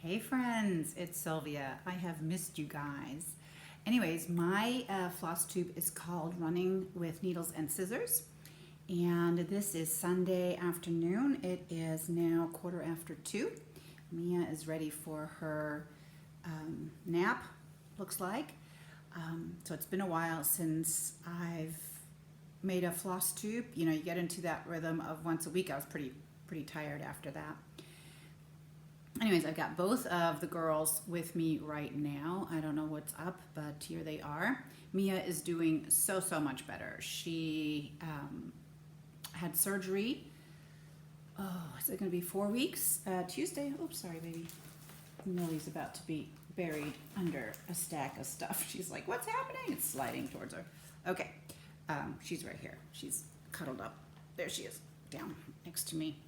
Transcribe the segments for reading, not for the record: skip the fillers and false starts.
Hey friends, it's Sylvia. I have missed you guys. Anyways, my floss tube is called Running with Needles and Scissors. And this is Sunday afternoon. It is now 2:15. Mia is ready for her nap, looks like. So it's been a while since I've made a floss tube. You know, you get into that rhythm of once a week. I was pretty tired after that. Anyways, I've got both of the girls with me right now. I don't know what's up, but here they are. Mia is doing so much better. She had surgery. Oh, is it going to be 4 weeks? Tuesday. Oops, sorry, baby. Millie's about to be buried under a stack of stuff. She's like, what's happening? It's sliding towards her. Okay, she's right here. She's cuddled up. There she is, down next to me.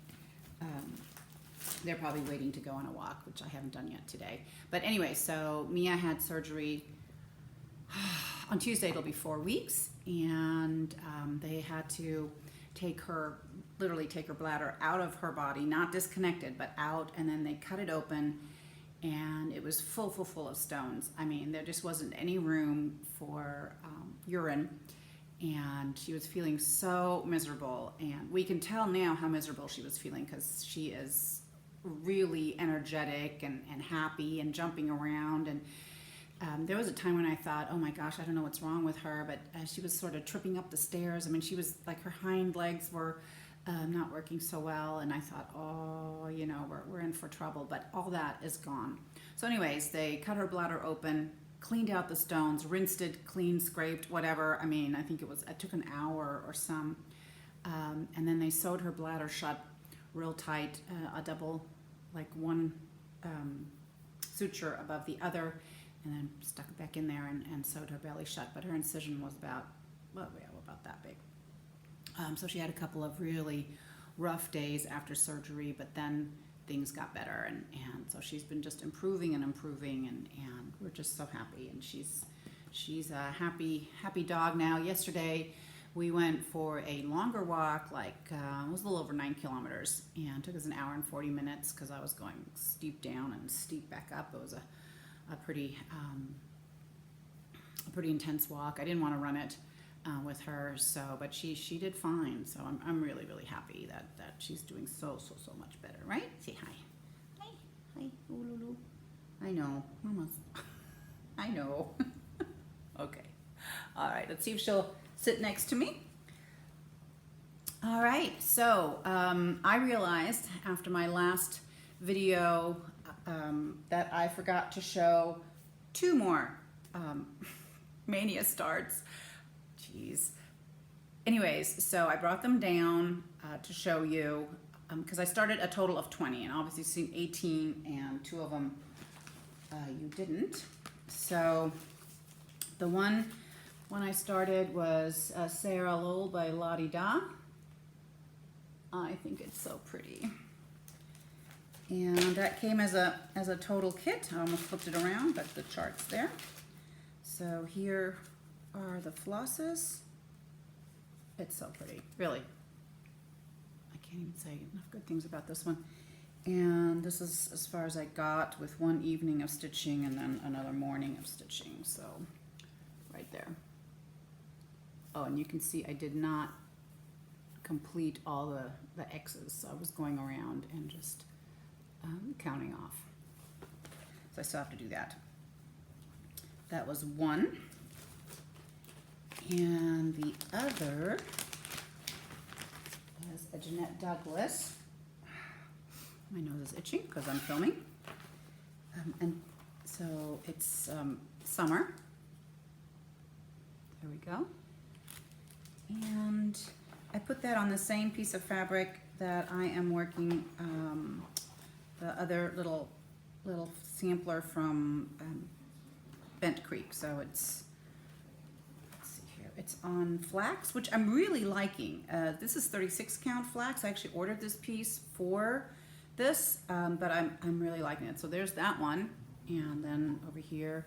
They're probably waiting to go on a walk, which I haven't done yet today. But anyway, so Mia had surgery on Tuesday. It'll be 4 weeks, and they had to literally take her bladder out of her body, not disconnected, but out, and then they cut it open, and it was full of stones. I mean, there just wasn't any room for urine, and she was feeling so miserable, and we can tell now how miserable she was feeling because she is really energetic and happy and jumping around, and there was a time when I thought, oh my gosh, I don't know what's wrong with her, but she was sort of tripping up the stairs. I mean, she was like, her hind legs were not working so well, and I thought, oh, you know, we're in for trouble, but all that is gone. So anyways, they cut her bladder open, cleaned out the stones, rinsed it, cleaned, scraped, whatever. I mean, I think it took an hour or some, and then they sewed her bladder shut real tight, a double, like one suture above the other, and then stuck it back in there and sewed her belly shut. But her incision was about that big. So she had a couple of really rough days after surgery, but then things got better, and so she's been just improving, and we're just so happy. And she's a happy dog now. Yesterday we went for a longer walk, like it was a little over 9 kilometers, and it took us an hour and 40 minutes because I was going steep down and steep back up. It was a pretty intense walk. I didn't want to run it with her, but she did fine. So I'm really happy that she's doing so much better. Right? Say hi. Hi. Ooh, Lulu. I know, Mama's. I know. Okay. All right. Let's see if she'll sit next to me. All right, so I realized after my last video that I forgot to show 2 more Mania starts. Jeez. Anyways, so I brought them down to show you because I started a total of 20, and obviously you've seen 18, and 2 of them you didn't. So the one when I started was Sarah Lowell by Lottie Da. I think it's so pretty. And that came as a total kit. I almost flipped it around, but the chart's there. So here are the flosses. It's so pretty, really. I can't even say enough good things about this one. And this is as far as I got with one evening of stitching and then another morning of stitching. So right there. Oh, and you can see I did not complete all the X's, so I was going around and just counting off. So I still have to do that. That was one. And the other is a Jeanette Douglas. My nose is itching because I'm filming. And so it's summer. There we go. And I put that on the same piece of fabric that I am working the other little sampler from Bent Creek. So it's, let's see here, it's on flax, which I'm really liking. This is 36 count flax. I actually ordered this piece for this, but I'm really liking it. So there's that one, and then over here,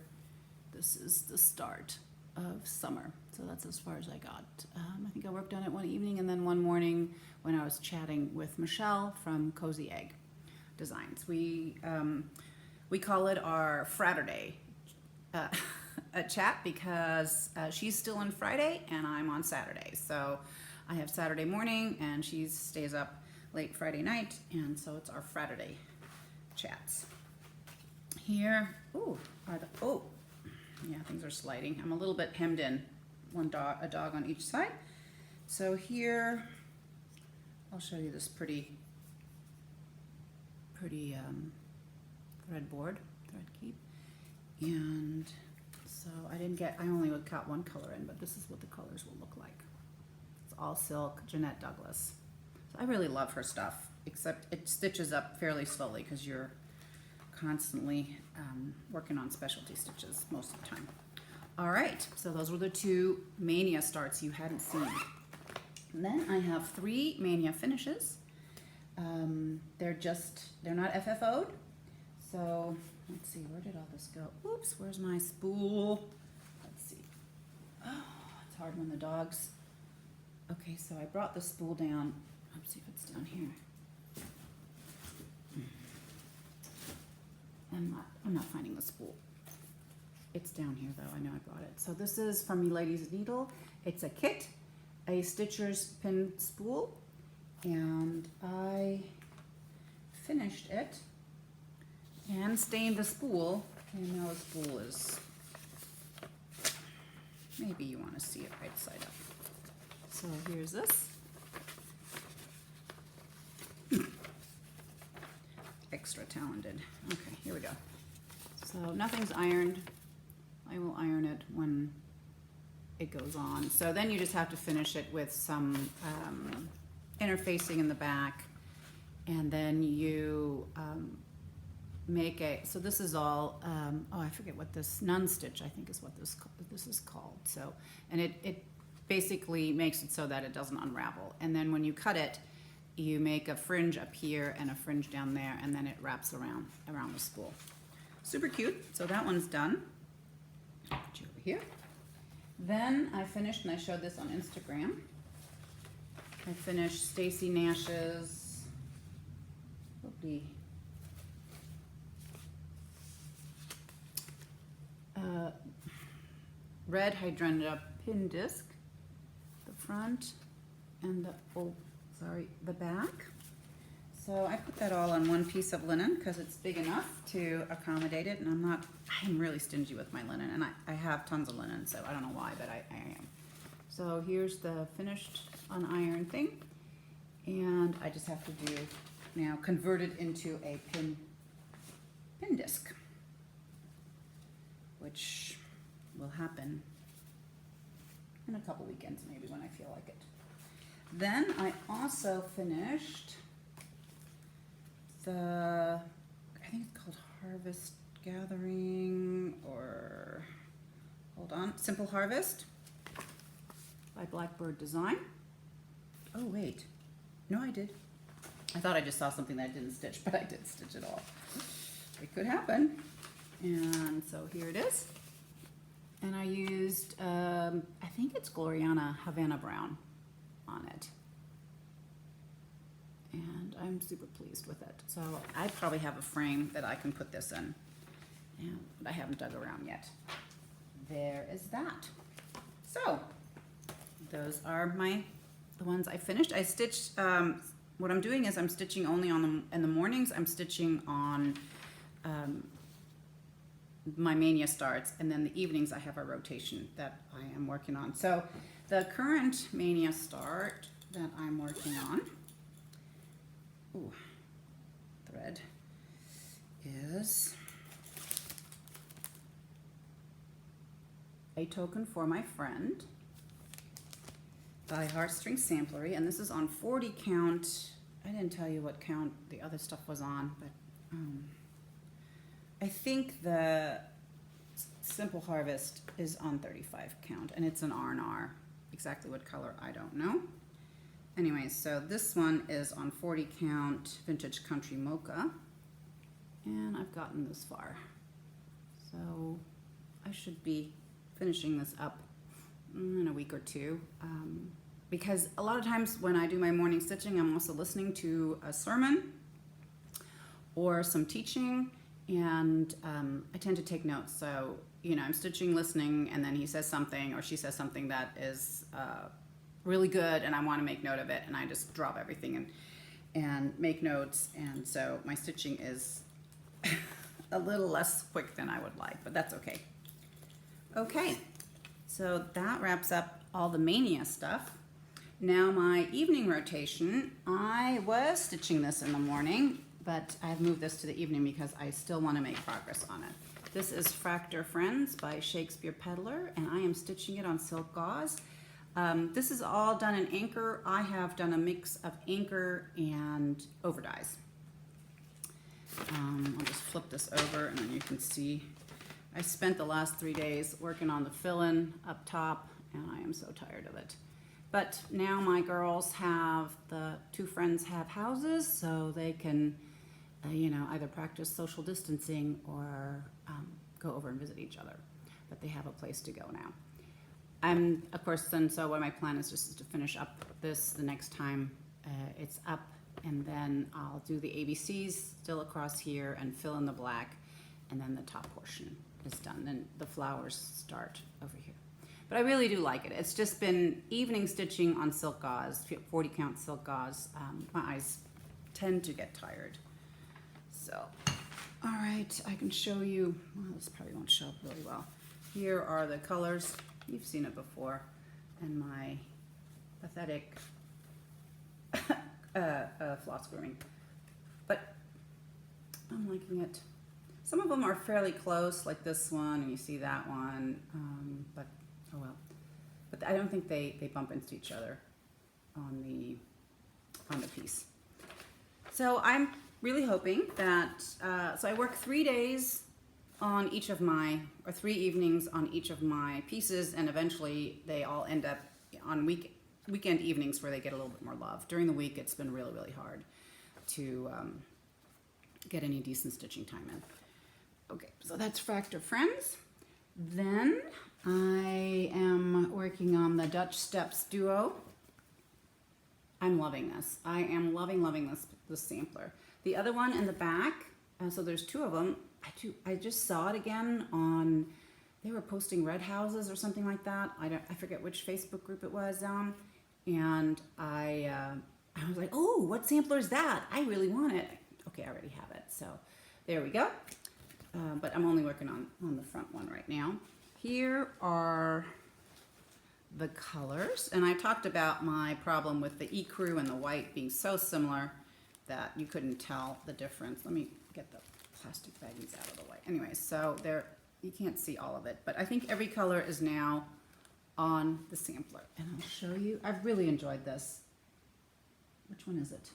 this is the start of summer. So that's as far as I got. I think I worked on it one evening, and then one morning when I was chatting with Michelle from Cozy Egg Designs. We call it our Fraturday a chat because she's still on Friday and I'm on Saturday. So I have Saturday morning and she stays up late Friday night, and so it's our Fraturday chats. Here, yeah, things are sliding. I'm a little bit hemmed in, a dog on each side. So here, I'll show you this pretty thread keep. And so I only got one color in, but this is what the colors will look like. It's all silk, Jeanette Douglas. So I really love her stuff, except it stitches up fairly slowly because you're constantly working on specialty stitches most of the time. All right, so those were the two Mania starts you hadn't seen. And then I have 3 Mania finishes. They're not FFO'd. So let's see, where did all this go? Oops, where's my spool? Let's see. Oh, it's hard when the dogs. Okay, so I brought the spool down. Let's see if it's down here. I'm not finding the spool. It's down here though, I know I brought it. So this is from Me Lady's Needle. It's a kit, a Stitcher's pin spool, and I finished it and stained the spool. And now the spool is, maybe you want to see it right side up. So here's this. Extra talented. Okay, here we go. So nothing's ironed. I will iron it when it goes on. So then you just have to finish it with some interfacing in the back, and then you make so this is all, I forget what this, nun stitch I think is what this is called. So, and it basically makes it so that it doesn't unravel. And then when you cut it, you make a fringe up here and a fringe down there, and then it wraps around the spool. Super cute. So that one's done. Put you over here. Then I finished, and I showed this on Instagram. I finished Stacy Nash's red hydrangea pin disc, the front and the back. So I put that all on one piece of linen because it's big enough to accommodate it, and I'm really stingy with my linen, and I have tons of linen, so I don't know why, but I am. So here's the finished unironed thing, and I just have to do now convert it into a pin disc, which will happen in a couple weekends maybe when I feel like it. Then I also finished I think it's called Harvest Gathering, or hold on, Simple Harvest by Blackbird Design. Oh wait, no I did. I thought I just saw something that I didn't stitch, but I did stitch it all. It could happen. And so here it is. And I used, I think it's Gloriana Havana Brown on it. And I'm super pleased with it. So I probably have a frame that I can put this in, but I haven't dug around yet. There is that. So those are the ones I finished. I stitched, what I'm doing is I'm stitching only in the mornings, I'm stitching on my Mania starts, and then the evenings I have a rotation that I am working on. So the current Mania start that I'm working on, thread, is A Token for My Friend by Heartstring Samplery, and this is on 40 count. I didn't tell you what count the other stuff was on, but I think the Simple Harvest is on 35 count, and it's an R&R. Exactly what color, I don't know. Anyway, so this one is on 40 count Vintage Country Mocha, and I've gotten this far. So I should be finishing this up in a week or two, because a lot of times when I do my morning stitching, I'm also listening to a sermon or some teaching, and I tend to take notes. So, you know, I'm stitching, listening, and then he says something or she says something that is really good, and I want to make note of it, and I just drop everything and make notes. And so my stitching is a little less quick than I would like, but that's okay. Okay, so that wraps up all the Mania stuff. Now my evening rotation, I was stitching this in the morning, but I've moved this to the evening because I still want to make progress on it. This is Fractor Friends by Shakespeare Peddler, and I am stitching it on silk gauze. This is all done in anchor. I have done a mix of anchor and over dyes. I'll just flip this over and then you can see I spent the last 3 days working on the fill-in up top, and I am so tired of it. But now my girls have, the two friends have houses, so they can, you know, either practice social distancing or go over and visit each other. But they have a place to go now. Of course, then, so what my plan is just to finish up this the next time it's up, and then I'll do the ABCs still across here and fill in the black, and then the top portion is done. Then the flowers start over here. But I really do like it. It's just been evening stitching on silk gauze, 40 count silk gauze. My eyes tend to get tired. So, all right, I can show you, well, this probably won't show up really well. Here are the colors. You've seen it before. And my pathetic floss grooming. But I'm liking it. Some of them are fairly close, like this one, and you see that one, but oh well. But I don't think they bump into each other on the piece. So I'm really hoping that, so I work 3 days on each of my, or 3 evenings on each of my pieces, and eventually they all end up on weekend evenings where they get a little bit more love. During the week, it's been really, really hard to get any decent stitching time in. Okay, so that's Fractor Friends. Then I am working on the Dutch Steps Duo. I'm loving this. I am loving this sampler. The other one in the back, so there's 2 of them. I just saw it again on, they were posting red houses or something like that. I forget which Facebook group it was on. And I was like, oh, what sampler is that? I really want it. Okay, I already have it. So there we go. But I'm only working on the front one right now. Here are the colors. And I talked about my problem with the ecru and the white being so similar that you couldn't tell the difference. Let me get the plastic baggies out of the way. Anyway, so there, you can't see all of it, but I think every color is now on the sampler. And I'll show you. I've really enjoyed this. Which one is it?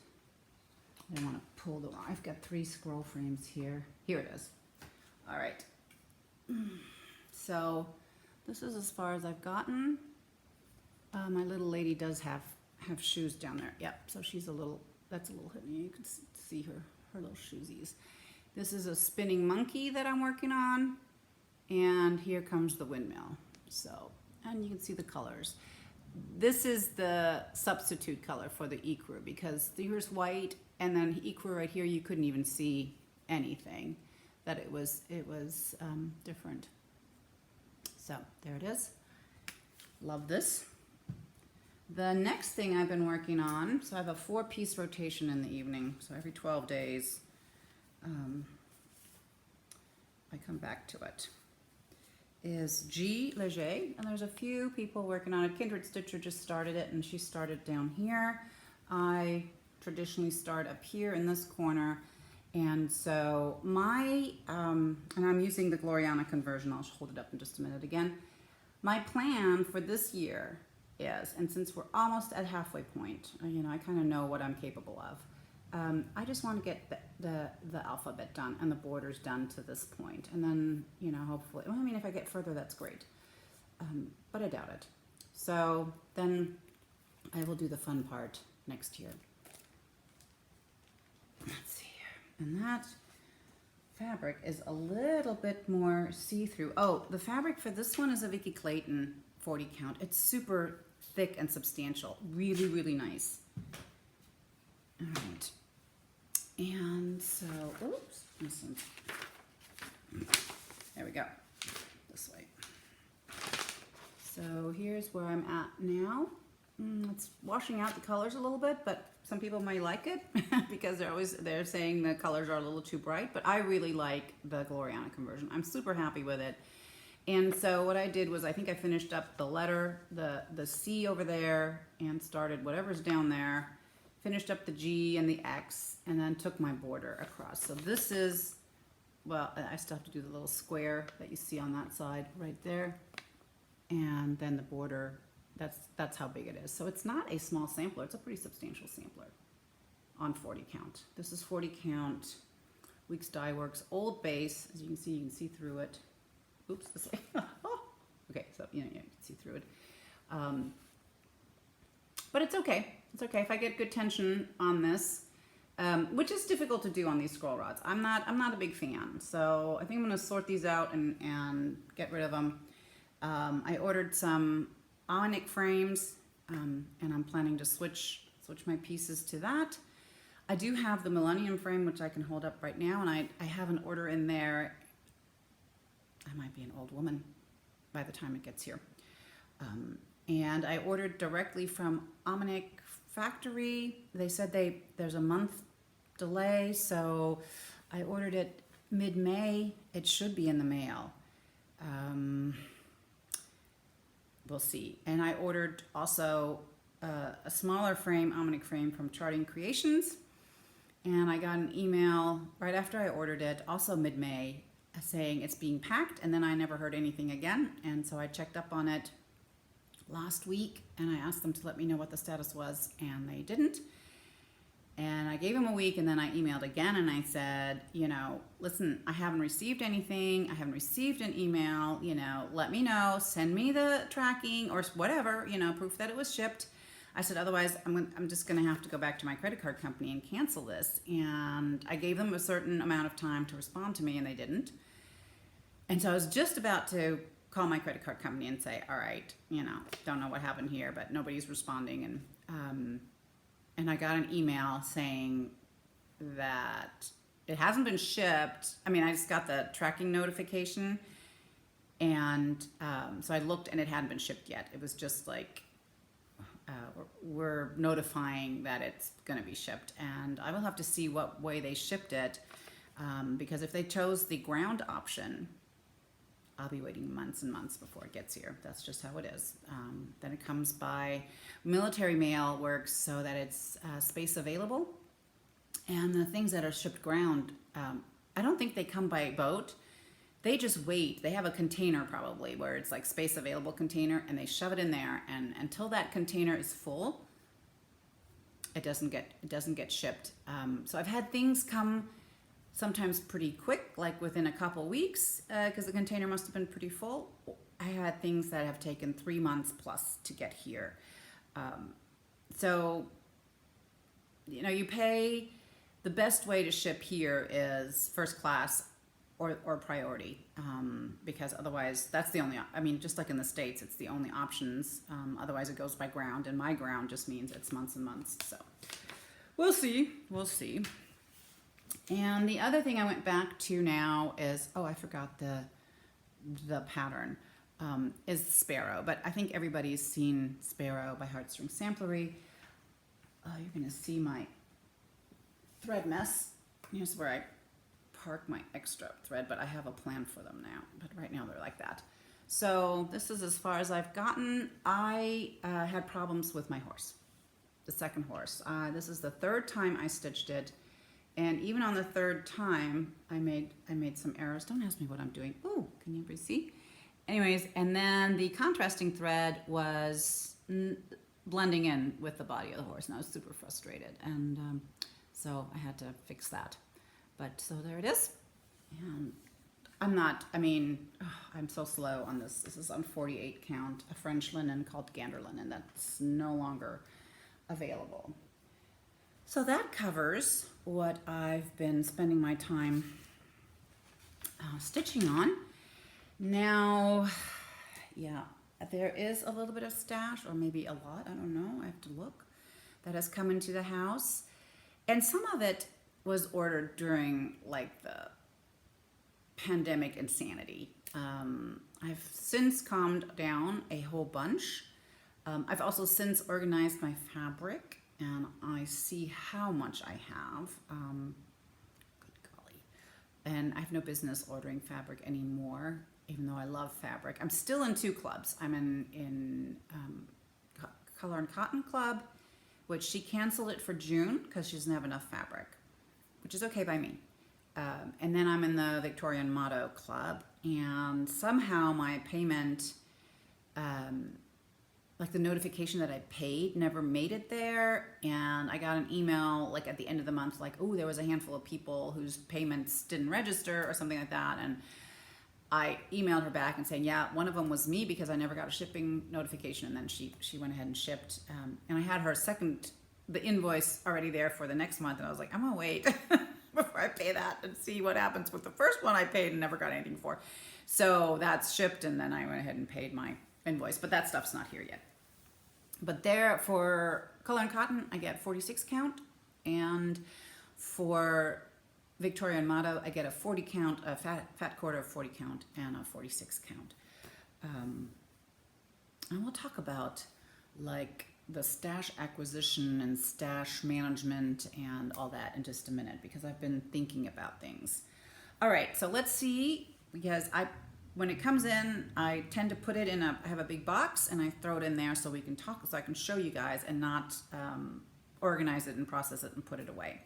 I don't want to pull the wrong. I've got 3 scroll frames here. Here it is. All right. So this is as far as I've gotten. My little lady does have shoes down there. Yep. So she's a little, that's a little hidden. You can see her little shoesies. This is a spinning monkey that I'm working on. And here comes the windmill. So, and you can see the colors. This is the substitute color for the ecru, because here's white, and then ecru right here, you couldn't even see anything, that it was different. So there it is. Love this. The next thing I've been working on, so I have a 4-piece rotation in the evening, so every 12 days I come back to it, is G Leger, and there's a few people working on it. Kindred Stitcher just started it, and she started down here. I traditionally start up here in this corner, and so my, and I'm using the Gloriana conversion. I'll hold it up in just a minute again. My plan for this year is, and since we're almost at halfway point, you know, I kind of know what I'm capable of. I just want to get the alphabet done and the borders done to this point, and then, you know, hopefully, well, I mean, if I get further, that's great, but I doubt it. So then I will do the fun part next year. Let's see here, and that fabric is a little bit more see-through. Oh, the fabric for this one is a Vicky Clayton 40 count. It's super thick and substantial, really, really nice. All right. And so, oops, this one's we go. This way. So here's where I'm at now. It's washing out the colors a little bit, but some people may like it because they're saying the colors are a little too bright, but I really like the Gloriana conversion. I'm super happy with it. And so what I did was I think I finished up the letter, the C over there, and started whatever's down there, finished up the G and the X, and then took my border across. So this is, well, I still have to do the little square that you see on that side right there. And then the border, that's how big it is. So it's not a small sampler, it's a pretty substantial sampler on 40 count. This is 40 count, Weeks Dye Works, old base. As you can see through it. Oops, this way. Oh, okay, so you can see through it. But it's okay. It's okay if I get good tension on this, which is difficult to do on these scroll rods. I'm not a big fan, so I think I'm going to sort these out and get rid of them. I ordered some onyx frames, and I'm planning to switch my pieces to that. I do have the Millennium frame, which I can hold up right now, and I have an order in there. I might be an old woman by the time it gets here. And I ordered directly from Omnic Factory. They said there's a month delay, so I ordered it mid-May. It should be in the mail. We'll see. And I ordered also a smaller frame, Omnic frame from Charting Creations. And I got an email right after I ordered it, also mid-May, saying it's being packed, and then I never heard anything again. And so I checked up on it last week, and I asked them to let me know what the status was, and they didn't. And I gave them a week, and then I emailed again, and I said, listen, I haven't received anything. I haven't received an email. Let me know. Send me the tracking or whatever, proof that it was shipped. I said, otherwise, I'm just going to have to go back to my credit card company and cancel this. And I gave them a certain amount of time to respond to me, and they didn't. And so I was just about to call my credit card company and say, all right, don't know what happened here, but nobody's responding. And I got an email saying that it hasn't been shipped. I mean, I just got the tracking notification. And so I looked, and it hadn't been shipped yet. It was just like, we're notifying that it's going to be shipped, and I will have to see what way they shipped it, because if they chose the ground option, I'll be waiting months and months before it gets here. That's just how it is. Then it comes by military mail. Works so that it's space available, and the things that are shipped ground, I don't think they come by boat. They just wait. They have a container probably where it's like space available container, and they shove it in there, and until that container is full, it doesn't get shipped. So I've had things come sometimes pretty quick, like within a couple weeks, because the container must have been pretty full. I had things that have taken 3 months plus to get here. So you pay. The best way to ship here is first class or priority, because otherwise that's the only, just like in the States, it's the only options. Otherwise it goes by ground, and my ground just means it's months and months. So we'll see. And the other thing I went back to now is, I forgot the pattern, is Sparrow. But I think everybody's seen Sparrow by Heartstring Samplery. You're going to see my thread mess. Here's where I park my extra thread, but I have a plan for them now. But right now they're like that. So this is as far as I've gotten. I had problems with my horse, the second horse. This is the third time I stitched it. And even on the third time, I made some errors. Don't ask me what I'm doing. Oh, can you see? Anyways, and then the contrasting thread was blending in with the body of the horse, and I was super frustrated. And so I had to fix that. But so there it is. And I'm so slow on this. This is on 48 count, a French linen called gander linen that's no longer available. So that covers what I've been spending my time stitching on. Now, yeah, there is a little bit of stash, or maybe a lot, I don't know, I have to look, that has come into the house. And some of it was ordered during like the pandemic insanity. I've since calmed down a whole bunch. I've also since organized my fabric, and I see how much I have. Good golly. And I have no business ordering fabric anymore, even though I love fabric. I'm still in 2 clubs. I'm in Color and Cotton Club, which she canceled it for June because she doesn't have enough fabric, which is okay by me. And then I'm in the Victorian Motto Club, and somehow my payment, like the notification that I paid, never made it there. And I got an email like at the end of the month, like, oh, there was a handful of people whose payments didn't register or something like that. And I emailed her back and saying, yeah, one of them was me because I never got a shipping notification. And then she went ahead and shipped. And I had her the invoice already there for the next month. And I was like, I'm gonna wait before I pay that and see what happens with the first one I paid and never got anything for. So that's shipped, and then I went ahead and paid my invoice, but that stuff's not here yet. But there, for Color and Cotton, I get 46 count, and for Victorian Motto, I get a 40 count, a fat quarter of 40 count, and a 46 count. And we'll talk about like the stash acquisition and stash management and all that in just a minute, because I've been thinking about things. All right, so let's see, because when it comes in, I tend to put it in I have a big box and I throw it in there so we can talk, so I can show you guys and not organize it and process it and put it away.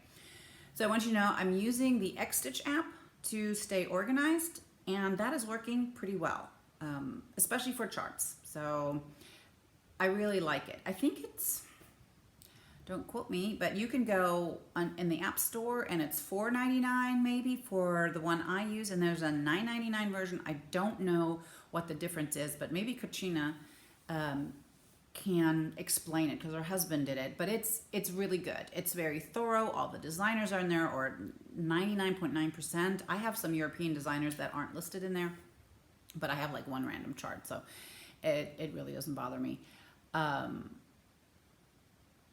So I want you to know I'm using the X-Stitch app to stay organized, and that is working pretty well, especially for charts. So I really like it. I think it's, don't quote me, but you can go in the App Store and it's $4.99 maybe for the one I use, and there's a $9.99 version. I don't know what the difference is, but maybe Kachina can explain it because her husband did it. But it's really good. It's very thorough. All the designers are in there, or 99.9%. I have some European designers that aren't listed in there, but I have like one random chart, so it really doesn't bother me.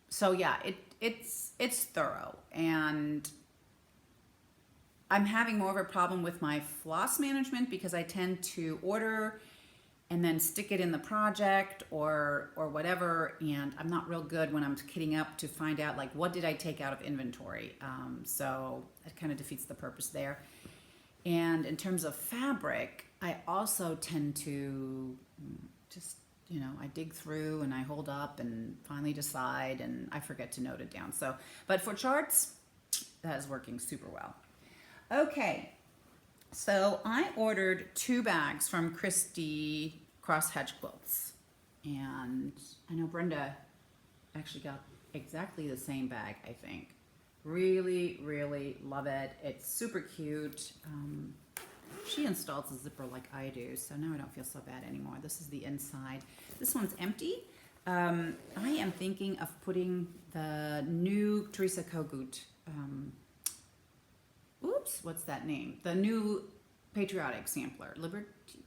So yeah, it's thorough, and I'm having more of a problem with my floss management because I tend to order and then stick it in the project or whatever, and I'm not real good when I'm kitting up to find out like what did I take out of inventory. So it kind of defeats the purpose there. And in terms of fabric, I also tend to just, I dig through and I hold up and finally decide, and I forget to note it down. So, but for charts, that is working super well. Okay, so I ordered 2 bags from Christie Cross Hedge Quilts, and I know Brenda actually got exactly the same bag, I think. Really, really love it. It's super cute. She installs a zipper like I do, so now I don't feel so bad anymore. This is the inside. This one's empty. I am thinking of putting the new Teresa Kogut, what's that name? The new patriotic sampler, Liberty,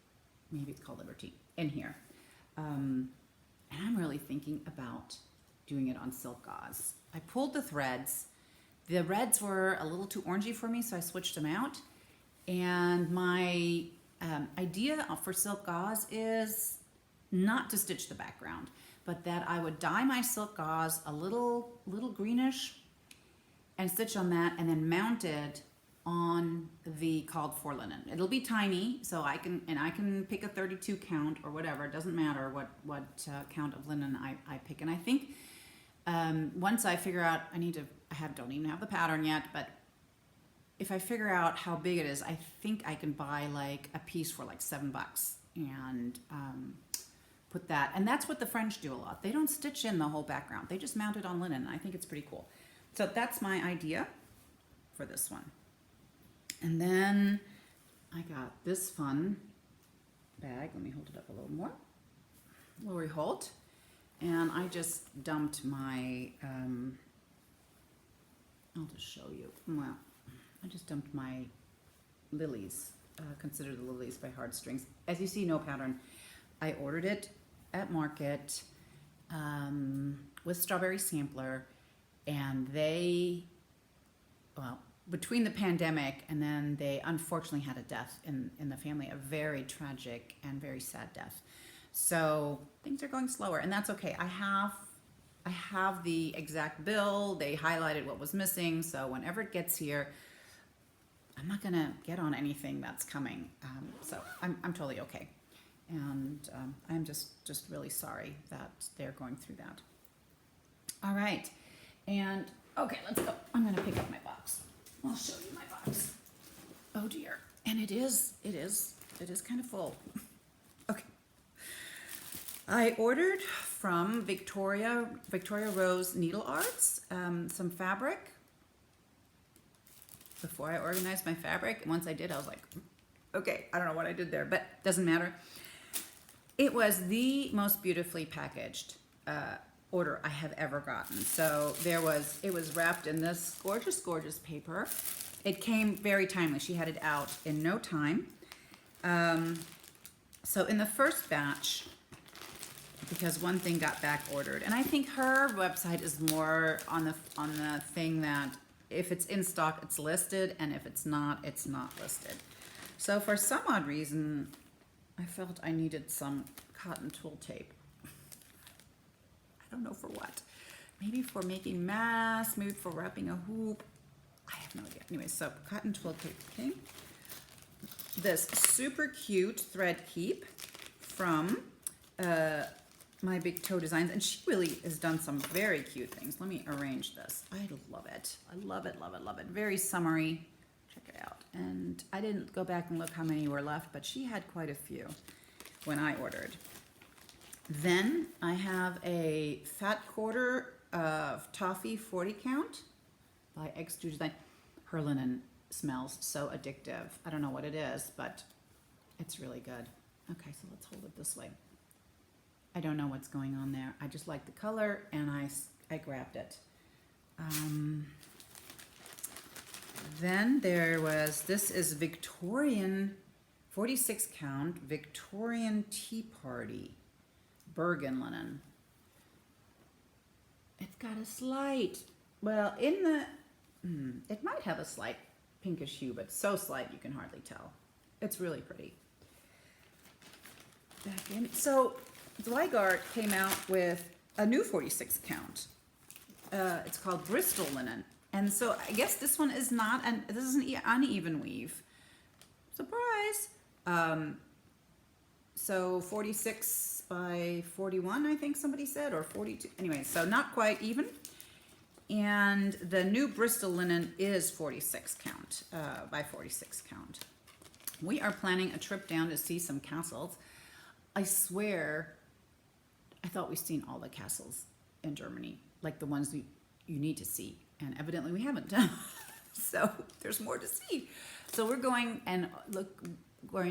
maybe it's called Liberty, in here. And I'm really thinking about doing it on silk gauze. I pulled the threads. The reds were a little too orangey for me, so I switched them out. And my idea for silk gauze is not to stitch the background, but that I would dye my silk gauze a little greenish and stitch on that, and then mount it on the called for linen. It'll be tiny, so I can pick a 32 count or whatever. It doesn't matter what count of linen I pick. And I think once I figure out, don't even have the pattern yet, but if I figure out how big it is, I think I can buy like a piece for like $7 and put that. And that's what the French do a lot. They don't stitch in the whole background. They just mount it on linen. And I think it's pretty cool. So that's my idea for this one. And then I got this fun bag. Let me hold it up a little more. Lori Holt. And I just dumped my, I'll just show you. Well, I just dumped my lilies, Consider the Lilies by Heartstrings. As you see, no pattern. I ordered it at Market with Strawberry Sampler, and they between the pandemic and then they unfortunately had a death in the family, a very tragic and very sad death. So things are going slower, and that's okay. I have the exact bill. They highlighted what was missing, so whenever it gets here, I'm not gonna get on anything that's coming. So I'm totally okay, and I'm just really sorry that they're going through that. All right, and okay, let's go. I'm gonna pick up my box. I'll show you my box. Oh dear, and it is kind of full. Okay, I ordered from Victoria Rose Needle Arts some fabric. Before I organized my fabric, once I did, I was like, okay, I don't know what I did there, but doesn't matter. It was the most beautifully packaged order I have ever gotten. So it was wrapped in this gorgeous, gorgeous paper. It came very timely. She had it out in no time. So in the first batch, because one thing got back ordered, and I think her website is more on the thing that if it's in stock, it's listed, and if it's not listed. So for some odd reason, I felt I needed some cotton tool tape. I don't know for what. Maybe for making masks, maybe for wrapping a hoop. I have no idea. Anyway, so cotton tool tape came. This super cute thread keep from My Big Toe Designs, and she really has done some very cute things. Let me arrange this. I love it. I love it, love it, love it. Very summery. Check it out. And I didn't go back and look how many were left, but she had quite a few when I ordered. Then I have a fat quarter of toffee 40 count by Extrude Design. Her linen smells so addictive. I don't know what it is, but it's really good. Okay, so let's hold it this way. I don't know what's going on there. I just like the color, and I grabbed it. Then there was, this is Victorian, 46 count, Victorian Tea Party, Bergen linen. It's got a slight, well, it might have a slight pinkish hue, but so slight you can hardly tell. It's really pretty. Back in. So Zweigart came out with a new 46 count. It's called Bristol linen. And so I guess this one is not, and this is an uneven weave. Surprise. So 46 by 41, I think somebody said, or 42. Anyway, so not quite even. And the new Bristol linen is 46 count, by 46 count. We are planning a trip down to see some castles. I swear, I thought we'd seen all the castles in Germany, like the ones you need to see, and evidently we haven't. So there's more to see. So we're going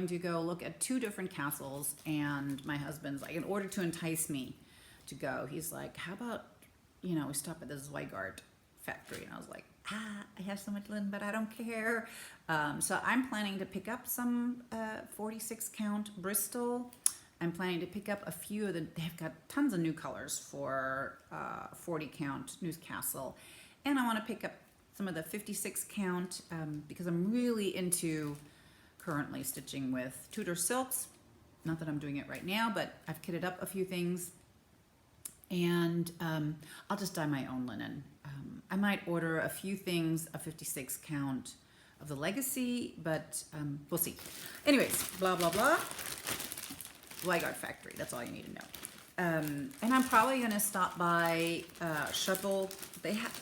to go look at 2 different castles, and my husband's like, in order to entice me to go, he's like, how about, we stop at the Zweigart factory? And I was like, I have so much linen, but I don't care. So I'm planning to pick up some 46 count Bristol. I'm planning to pick up a few of they've got tons of new colors for 40 count Newcastle. And I want to pick up some of the 56 count because I'm really into currently stitching with Tudor silks. Not that I'm doing it right now, but I've kitted up a few things. And I'll just dye my own linen. I might order a few things, a 56 count of the Legacy, but we'll see. Anyways, blah, blah, blah. Zweigart factory, that's all you need to know. And I'm probably going to stop by Shuffle.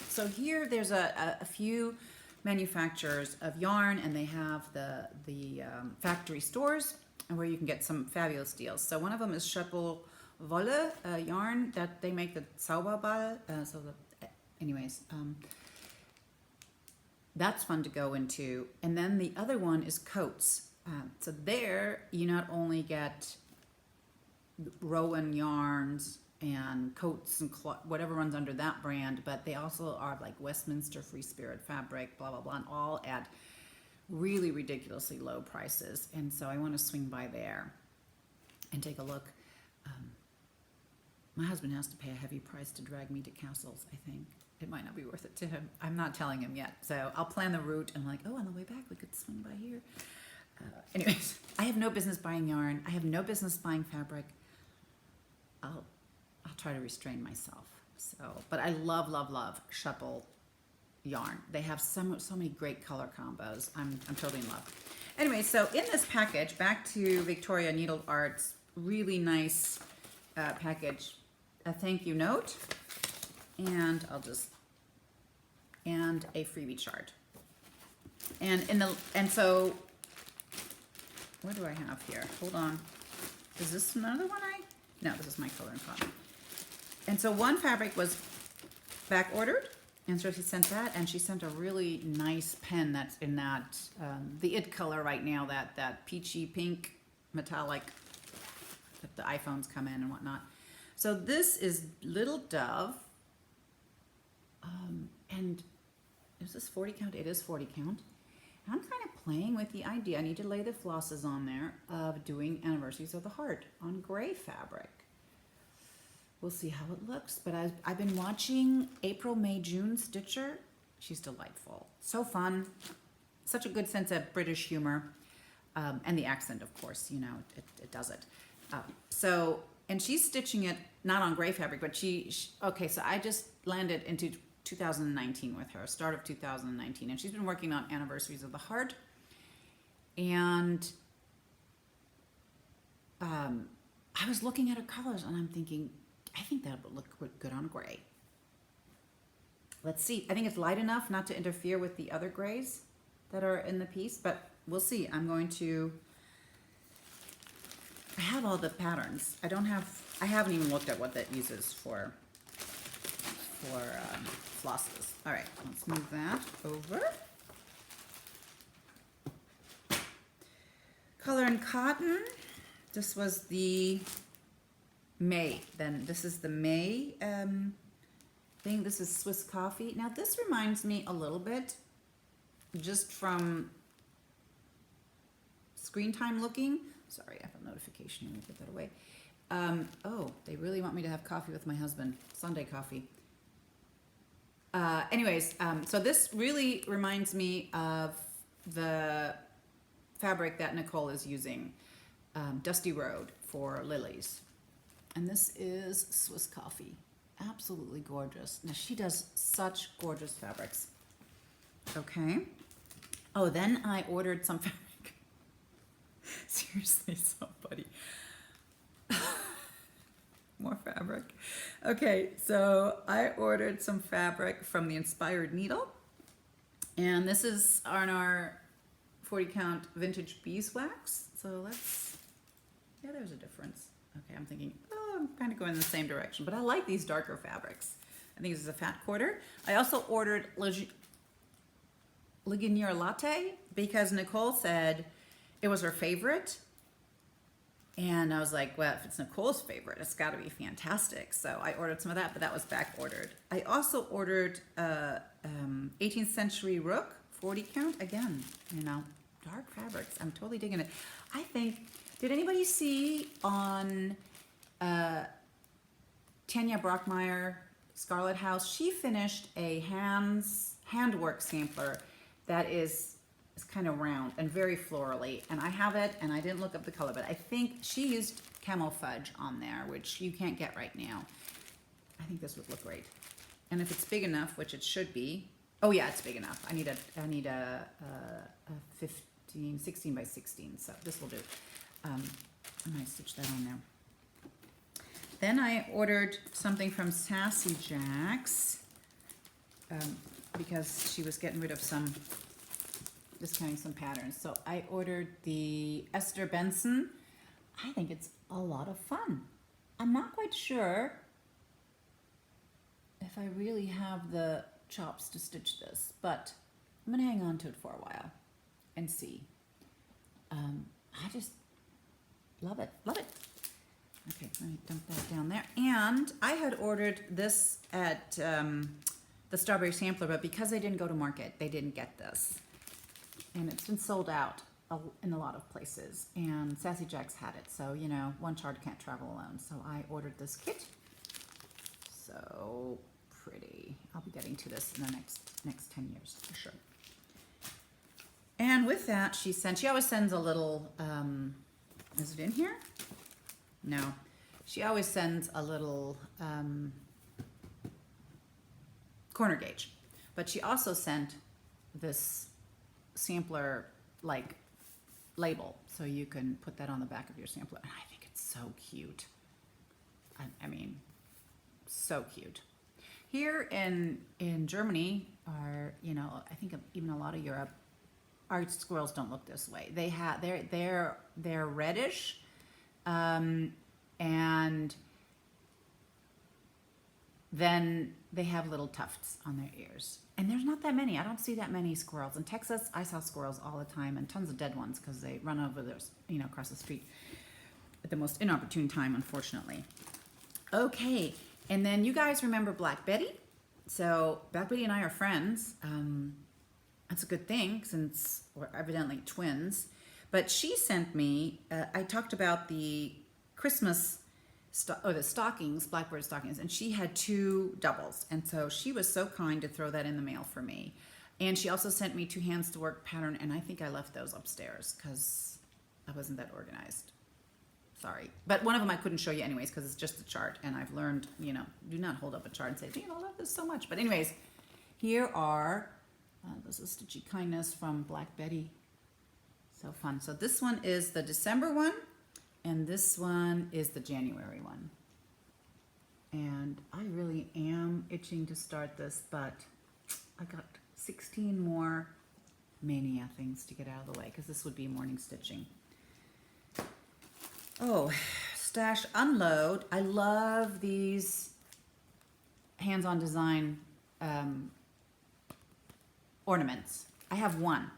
So here there's a few manufacturers of yarn, and they have the factory stores and where you can get some fabulous deals. So one of them is Shuffle Wolle yarn that they make the Zauberball. That's fun to go into. And then the other one is coats. So there you not only get Rowan yarns and coats and whatever runs under that brand, but they also are like Westminster Free Spirit fabric, blah, blah, blah, and all at really ridiculously low prices. And so I want to swing by there and take a look. My husband has to pay a heavy price to drag me to castles, I think. it might not be worth it to him. I'm not telling him yet. So I'll plan the route and I'm like, oh, on the way back, we could swing by here. Anyways, I have no business buying yarn. I have no business buying fabric. I'll try to restrain myself. So, but I love, love, love Shuffle yarn. They have so many great color combos. I'm totally in love. Anyway, so in this package, back to Victoria Needle Art's really nice package, a thank you note, and and a freebie chart. And so what do I have here? Hold on. Is this another one no, this is my color and cotton. And so one fabric was back ordered, and so she sent that, and she sent a really nice pen that's in that, the it color right now, that peachy pink metallic that the iPhones come in and whatnot. So this is Little Dove, and is this 40 count? It is 40 count. I'm kind of playing with the idea, I need to lay the flosses on there, of doing Anniversaries of the Heart on gray fabric. We'll see how it looks, but I've been watching April, May, June Stitcher. She's delightful. So fun. Such a good sense of British humor. And the accent, of course, you know, it does it. And she's stitching it, not on gray fabric, but okay, so I just landed into 2019 with her, start of 2019, and she's been working on Anniversaries of the Heart. And I was looking at her colors and I'm thinking, I think that would look good on gray. Let's see. I think it's light enough not to interfere with the other grays that are in the piece, but we'll see. I have all the patterns. I haven't even looked at what that uses for flosses. All right, let's move that over. Color and Cotton. This was the May. Then this is the May thing. This is Swiss Coffee. Now this reminds me a little bit, just from screen time looking. Sorry, I have a notification. Let me put that away. Oh, they really want me to have coffee with my husband. Sunday coffee. So this really reminds me of the fabric that Nicole is using, Dusty Road for Lilies. And this is Swiss Coffee. Absolutely gorgeous. Now she does such gorgeous fabrics. Okay. Oh, then I ordered some fabric. Seriously, somebody. More fabric. Okay, so I ordered some fabric from the Inspired Needle. And this is on our 40 count vintage beeswax. So there's a difference. Okay, I'm thinking, I'm kind of going in the same direction, but I like these darker fabrics. I think this is a fat quarter. I also ordered Ligonier Latte because Nicole said it was her favorite. And I was like, well, if it's Nicole's favorite, it's got to be fantastic. So I ordered some of that, but that was back ordered. I also ordered 18th Century Rook, 40 count. Again, dark fabrics. I'm totally digging it. I think, did anybody see on Tanya Brockmeyer, Scarlet House? She finished a handwork sampler that is kind of round and very florally, and I have it, and I didn't look up the color, but I think she used Camel Fudge on there, which you can't get right now. I think this would look great, and if it's big enough, which it should be. Oh yeah, it's big enough. I need a 16 by 16, so this will do. I might stitch that on there. Then I ordered something from Sassy Jacks because she was getting rid of discounting some patterns. So I ordered the Esther Benson. I think it's a lot of fun. I'm not quite sure if I really have the chops to stitch this, but I'm gonna hang on to it for a while and see. I just love it, love it. Okay, let me dump that down there. And I had ordered this at the Strawberry Sampler, but because they didn't go to market, they didn't get this. And it's been sold out in a lot of places, and Sassy Jacks had it, so one chart can't travel alone. So I ordered this kit. So pretty. I'll be getting to this in the next 10 years for sure. And with that, she always sends a little, is it in here? No. She always sends a little corner gauge. But she also sent this sampler, like, label. So you can put that on the back of your sampler. And I think it's so cute. I mean, so cute. Here in Germany, or, you know, I think even a lot of Europe, our squirrels don't look this way. They're reddish, and then they have little tufts on their ears. And there's not that many. I don't see that many squirrels. In Texas, I saw squirrels all the time, and tons of dead ones because they run over their, you know, across the street at the most inopportune time, unfortunately. Okay, and then you guys remember Black Betty? So Black Betty and I are friends. That's a good thing since we're evidently twins. But she sent me, I talked about the Christmas, the stockings, blackbird stockings, and she had 2 doubles. And so she was so kind to throw that in the mail for me. And she also sent me 2 hands to work pattern, and I think I left those upstairs because I wasn't that organized. Sorry. But one of them I couldn't show you anyways because it's just a chart, and I've learned, you know, do not hold up a chart and say, you know, I love this so much. But anyways, here are, this is Stitchy Kindness from Black Betty. So fun. So this one is the December one, and this one is the January one. And I really am itching to start this, but I got 16 more Mania things to get out of the way because this would be morning stitching. Oh, stash unload. I love these hands-on design ornaments. I have one,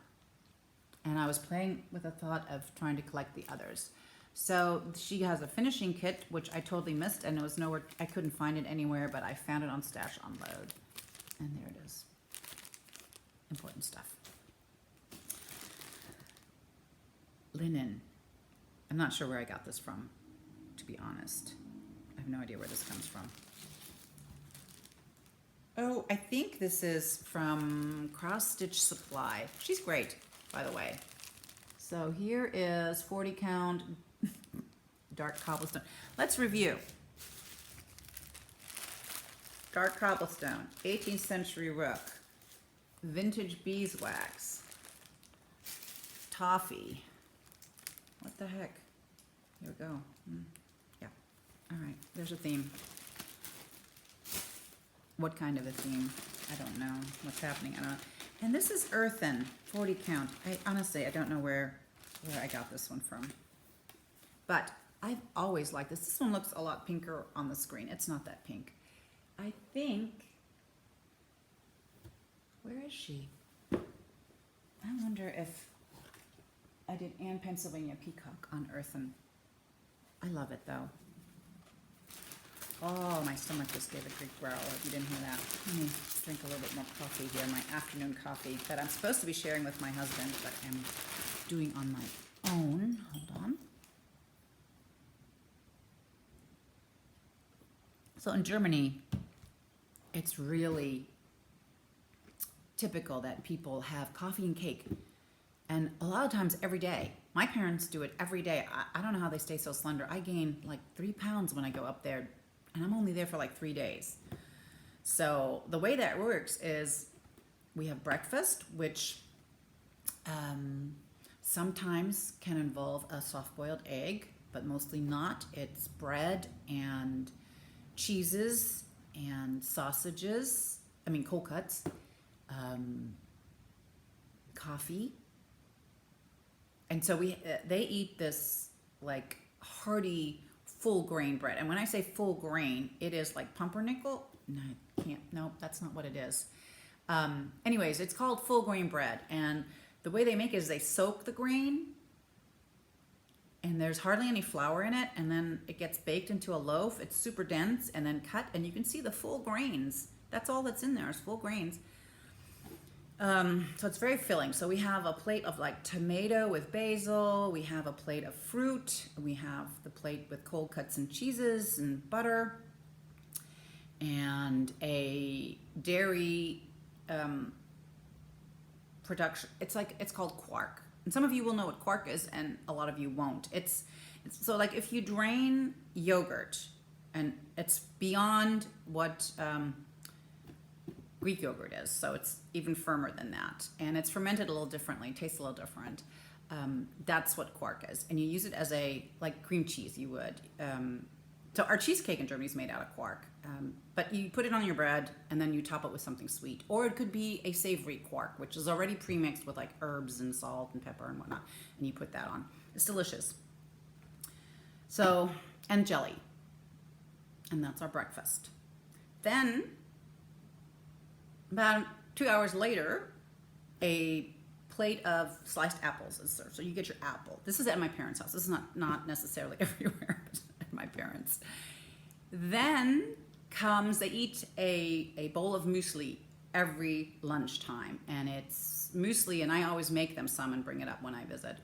and I was playing with the thought of trying to collect the others. So she has a finishing kit, which I totally missed, and it was nowhere, I couldn't find it anywhere, but I found it on Stash Unload. And there it is. Important stuff. Linen. I'm not sure where I got this from, to be honest. I have no idea where this comes from. Oh, I think this is from Cross Stitch Supply. She's great, by the way. So here is 40 count dark cobblestone. Let's review. Dark cobblestone, 18th century rook, vintage beeswax, toffee. What the heck? Here we go. Yeah. All right. There's a theme. What kind of a theme? I don't know what's happening. I don't know. And this is earthen, 40 count. Honestly, I don't know where I got this one from. But I've always liked this. This one looks a lot pinker on the screen. It's not that pink. I think, where is she? I wonder if I did Anne Pennsylvania Peacock on earthen. I love it though. Oh, my stomach just gave a big growl if you didn't hear that. Let me drink a little bit more coffee here, my afternoon coffee that I'm supposed to be sharing with my husband, but I'm doing on my own. Hold on. So in Germany, it's really typical that people have coffee and cake. And a lot of times every day. My parents do it every day. I don't know how they stay so slender. I gain like 3 pounds when I go up there, and I'm only there for like 3 days. So the way that works is we have breakfast, which sometimes can involve a soft-boiled egg, but mostly not. It's bread and cheeses and sausages, cold cuts, coffee. And so they eat this like hearty full grain bread. And when I say full grain, it is like pumpernickel. No, I can't. No, that's not what it is. Anyways, it's called full grain bread. And the way they make it is they soak the grain, and there's hardly any flour in it. And then it gets baked into a loaf. It's super dense and then cut. And you can see the full grains. That's all that's in there is full grains. So it's very filling. So we have a plate of like tomato with basil. We have a plate of fruit. We have the plate with cold cuts and cheeses and butter. and a dairy production. It's called quark, and some of you will know what quark is, and a lot of you won't. It's so like if you drain yogurt, and it's beyond what Greek yogurt is, so it's even firmer than that, and it's fermented a little differently, tastes a little different. That's what quark is, and you use it as like cream cheese. You would. So our cheesecake in Germany is made out of quark, but you put it on your bread and then you top it with something sweet, or it could be a savory quark, which is already pre-mixed with like herbs and salt and pepper and whatnot, and you put that on. It's delicious. So, and jelly, and that's our breakfast. Then, about 2 hours later, a plate of sliced apples is served. So you get your apple. This is at my parents' house. This is not necessarily everywhere, but at my parents'. Then they eat a bowl of muesli every lunchtime, and it's muesli, and I always make them some and bring it up when I visit.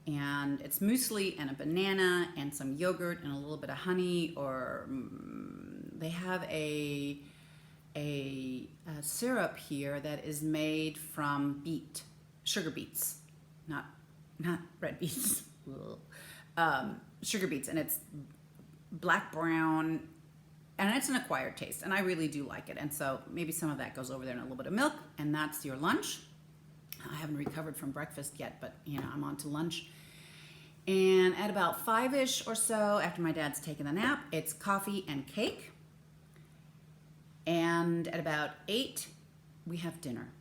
And it's muesli and a banana and some yogurt and a little bit of honey, or they have a syrup here that is made from sugar beets, not red beets, sugar beets, and it's black brown, and it's an acquired taste, and I really do like it, and so maybe some of that goes over there in a little bit of milk, and that's your lunch. I haven't recovered from breakfast yet, but I'm on to lunch. And at about 5-ish or so, after my dad's taken a nap, it's coffee and cake. And at about 8, we have dinner.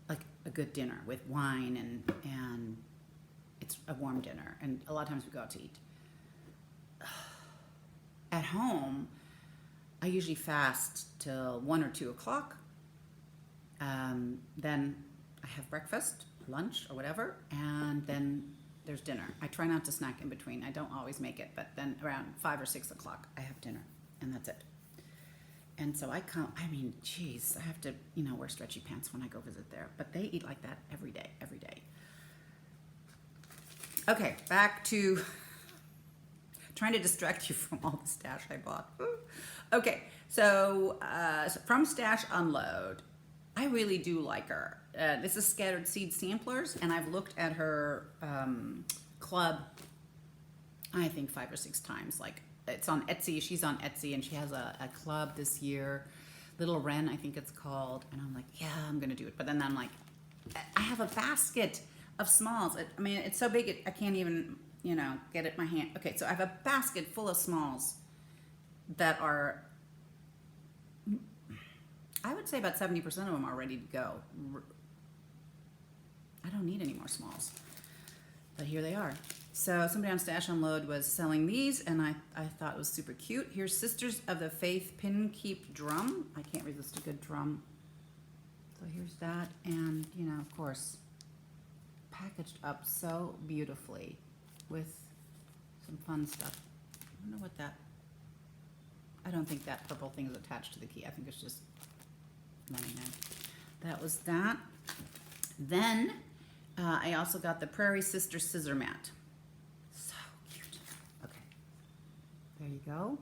Like a good dinner with wine, and it's a warm dinner. And a lot of times we go out to eat. At home, I usually fast till 1 or 2 o'clock. Then I have breakfast, lunch, or whatever, and then there's dinner. I try not to snack in between. I don't always make it, but then around 5 or 6 o'clock, I have dinner, and that's it. And so I have to, wear stretchy pants when I go visit there. But they eat like that every day. Okay, back to trying to distract you from all the stash I bought. Okay, so from Stash Unload, I really do like her. This is Scattered Seed Samplers, and I've looked at her club, I think 5 or 6 times. Like, it's on Etsy. She's on Etsy, and she has a club this year, Little Wren, I think it's called. And I'm like, yeah, I'm gonna do it. But then I'm like, I have a basket of smalls. It's so big I can't even get it in my hand. Okay, so I have a basket full of smalls that are, I would say about 70% of them are ready to go. I don't need any more smalls, but here they are. So somebody on Stash Unload was selling these, and I thought it was super cute. Here's Sisters of the Faith Pin Keep Drum. I can't resist a good drum. So here's that, and of course, packaged up so beautifully with some fun stuff. I don't know what that, I don't think that purple thing is attached to the key. I think it's just laying there. That was that. Then I also got the Prairie Sister Scissor Mat. So cute. Okay, there you go.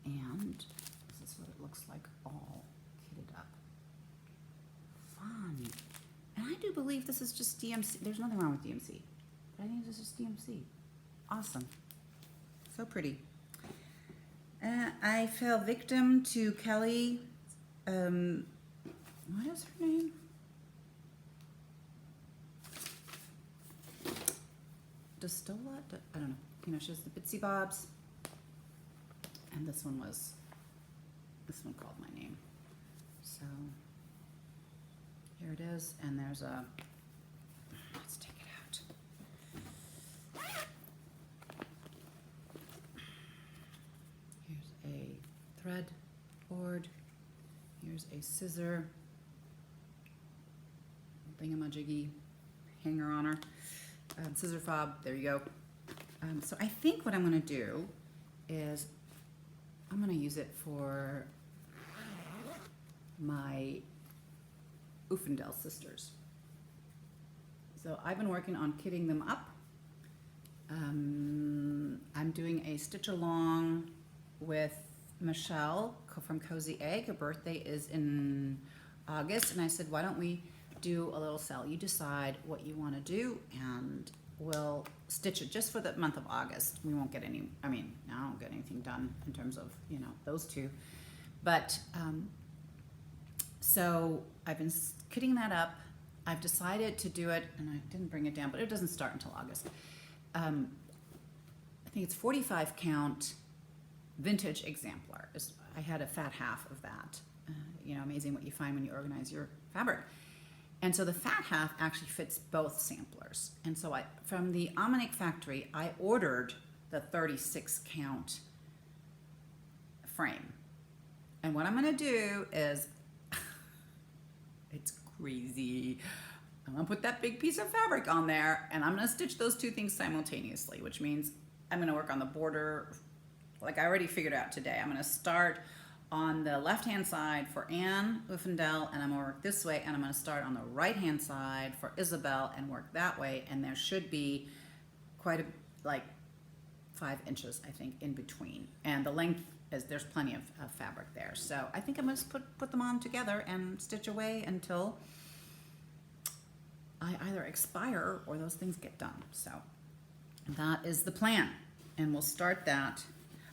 And this is what it looks like all kitted up. Fun. And I do believe this is just DMC. There's nothing wrong with DMC. But I think this is DMC. Awesome. So pretty. I fell victim to Kelly. What is her name? Dostola? I don't know. She has the Bitsy Bobs. And this one called my name. So here it is. And there's let's take it out. Here's a thread board. Here's a scissor thingamajiggy hanger on her. Scissor fob, there you go. So I think what I'm going to do is I'm going to use it for my Uffendale sisters. So I've been working on kitting them up. I'm doing a stitch along with Michelle from Cozy Egg. Her birthday is in August, and I said, why don't we do a little sale? You decide what you want to do, and we'll stitch it just for the month of August. We won't get any, I don't get anything done in terms of, those two. But, so I've been kitting that up. I've decided to do it, and I didn't bring it down, but it doesn't start until August. I think it's 45 count vintage exemplar. I had a fat half of that. Amazing what you find when you organize your fabric. And so the fat half actually fits both samplers. And so from the Almanac factory, I ordered the 36 count frame. And what I'm gonna do is, it's crazy. I'm gonna put that big piece of fabric on there, and I'm gonna stitch those two things simultaneously, which means I'm gonna work on the border, like I already figured out today. I'm gonna start on the left-hand side for Anne Uffendell, and I'm gonna work this way, and I'm gonna start on the right-hand side for Isabel and work that way, and there should be quite like 5 inches, I think, in between. And the length is, there's plenty of fabric there. So I think I'm gonna just put them on together and stitch away until I either expire or those things get done. So that is the plan, and we'll start that.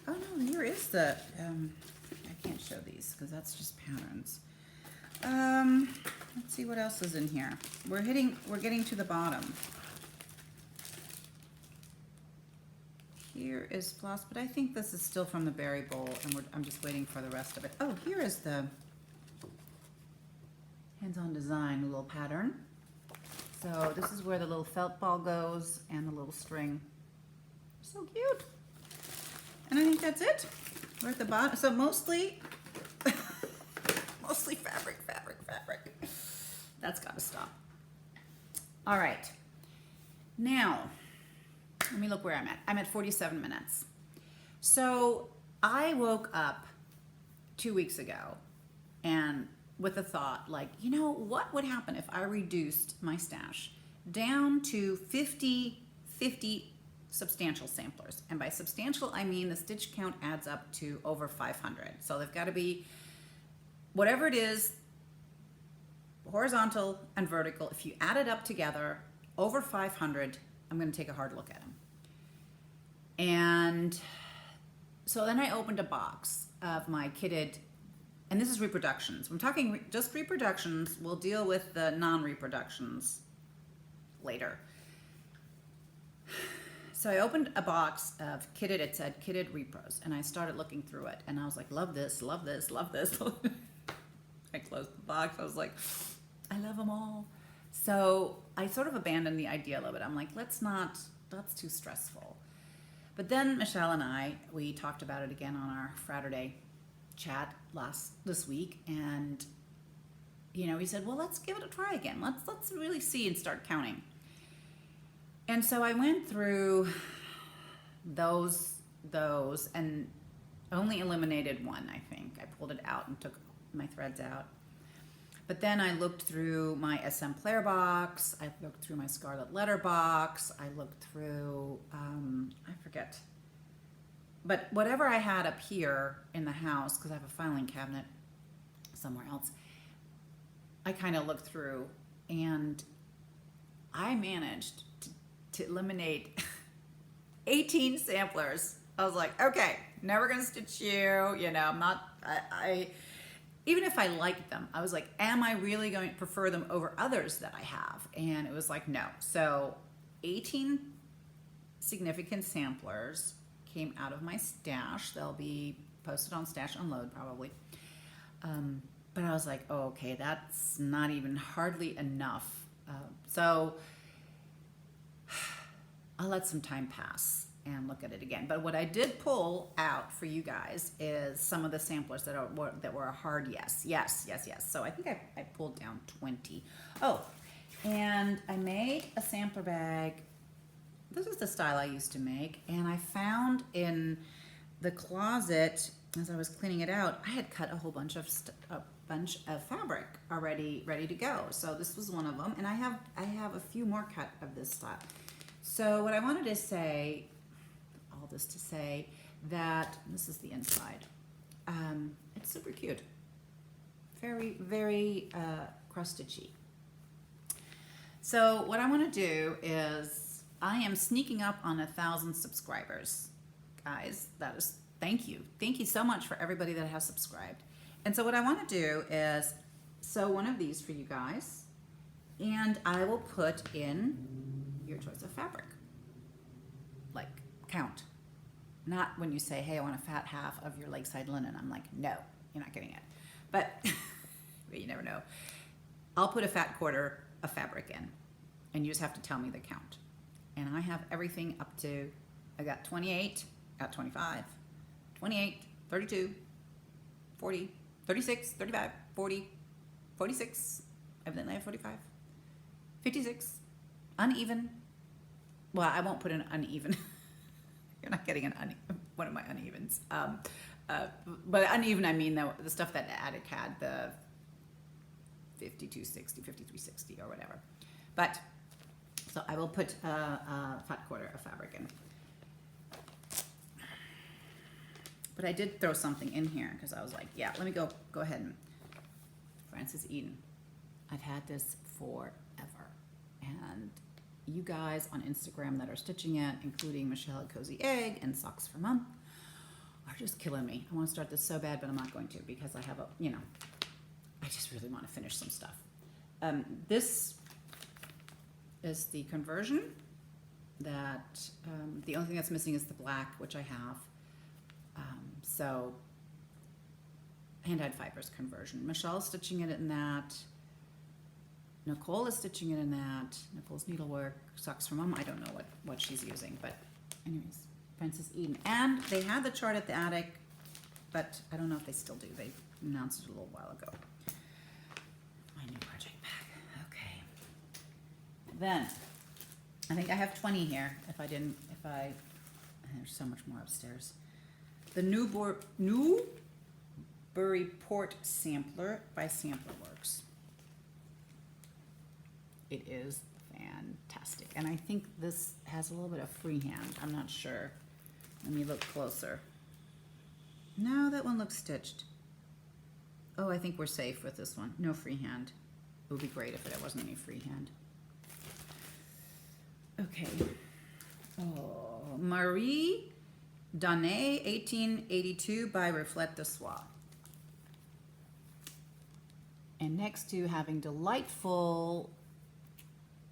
Oh no, here is the, I can't show these because that's just patterns. Let's see what else is in here. We're getting to the bottom. Here is floss, but I think this is still from the berry bowl, and I'm just waiting for the rest of it. Oh, here is the hands-on design little pattern. So this is where the little felt ball goes and the little string. So cute. And I think that's it. We're at the bottom. So mostly fabric. That's got to stop. All right. Now, let me look where I'm at. I'm at 47 minutes. So I woke up 2 weeks ago and with a thought like, what would happen if I reduced my stash down to 50 substantial samplers? And by substantial, I mean the stitch count adds up to over 500. So they've got to be, whatever it is, horizontal and vertical. If you add it up together, over 500, I'm going to take a hard look at them. And so then I opened a box of my kitted, and this is reproductions. I'm talking just reproductions. We'll deal with the non-reproductions later. So I opened a box of kitted, it said kitted repros, and I started looking through it, and I was like, love this, love this, love this. I closed the box. I was like, I love them all. So I sort of abandoned the idea a little bit. I'm like, that's too stressful. But then Michelle and I, we talked about it again on our Friday chat this week, and we said, well, let's give it a try again. Let's really see and start counting. And so I went through those and only eliminated one, I think. I pulled it out and took my threads out. But then I looked through my SM Player box, I looked through my Scarlet Letter box, I looked through, I forget. But whatever I had up here in the house, because I have a filing cabinet somewhere else, I kind of looked through, and I managed to eliminate 18 samplers. I was like, okay, never gonna stitch you, I'm not, even if I liked them, I was like, am I really going to prefer them over others that I have? And it was like, no. So 18 significant samplers came out of my stash. They'll be posted on Stash Unload probably. But I was like, oh, okay, that's not even hardly enough. So I'll let some time pass and look at it again. But what I did pull out for you guys is some of the samplers that were a hard yes. So I think I pulled down 20. Oh, and I made a sampler bag. This is the style I used to make, and I found in the closet as I was cleaning it out, I had cut a whole bunch of fabric already ready to go. So this was one of them, and I have a few more cut of this style. So what I wanted to say, all this to say, that this is the inside. It's super cute. Very, very cross-stitchy. So what I want to do is I am sneaking up on 1,000 subscribers. Guys, that is, thank you. Thank you so much for everybody that has subscribed. And so what I want to do is sew one of these for you guys, and I will put in your choice of fabric. Like, count. Not when you say, hey, I want a fat half of your lakeside linen. I'm like, no, you're not getting it. But, but you never know. I'll put a fat quarter of fabric in, and you just have to tell me the count. And I have everything up to, I got 28, got 25, 28, 32, 40, 36, 35, 40, 46, evidently I have 45, 56, uneven. Well, I won't put an uneven. You're not getting one of my unevens. But uneven, I mean the stuff that the attic had, the 5260, 5360 or whatever. But, so I will put a fat quarter of fabric in. But I did throw something in here because I was like, yeah, let me go ahead and, Francis Eaton. I've had this forever. And you guys on Instagram that are stitching it, including Michelle at Cozy Egg and Socks for Mom, are just killing me. I want to start this so bad, but I'm not going to because I have a, you know, I just really want to finish some stuff. This is the conversion that, the only thing that's missing is the black, which I have. So, hand-dyed fibers conversion. Michelle's stitching it in that. Nicole is stitching it in that. Nicole's needlework, Socks for Mom. I don't know what she's using, but anyways, Francis Eden. And they had the chart at the attic, but I don't know if they still do. They announced it a little while ago. My new project bag. Okay. Then, I think I have 20 here. There's so much more upstairs. The Newburyport Sampler by Sampler Works. It is fantastic. And I think this has a little bit of freehand. I'm not sure. Let me look closer. No, that one looks stitched. Oh, I think we're safe with this one. No freehand. It would be great if there wasn't any freehand. Okay. Oh, Marie Donnet, 1882 by Reflet de Soie. And next to having delightful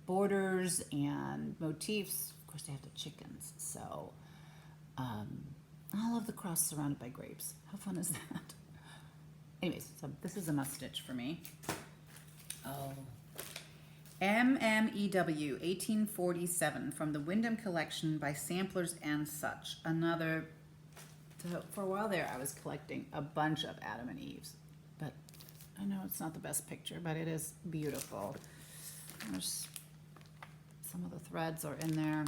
borders and motifs, of course they have the chickens. So, all of the cross surrounded by grapes. How fun is that? Anyways, so this is a must stitch for me. Oh. MMEW 1847 from the Wyndham Collection by Samplers and Such. Another, so for a while there I was collecting a bunch of Adam and Eve's, but I know it's not the best picture, but it is beautiful. There's some of the threads are in there.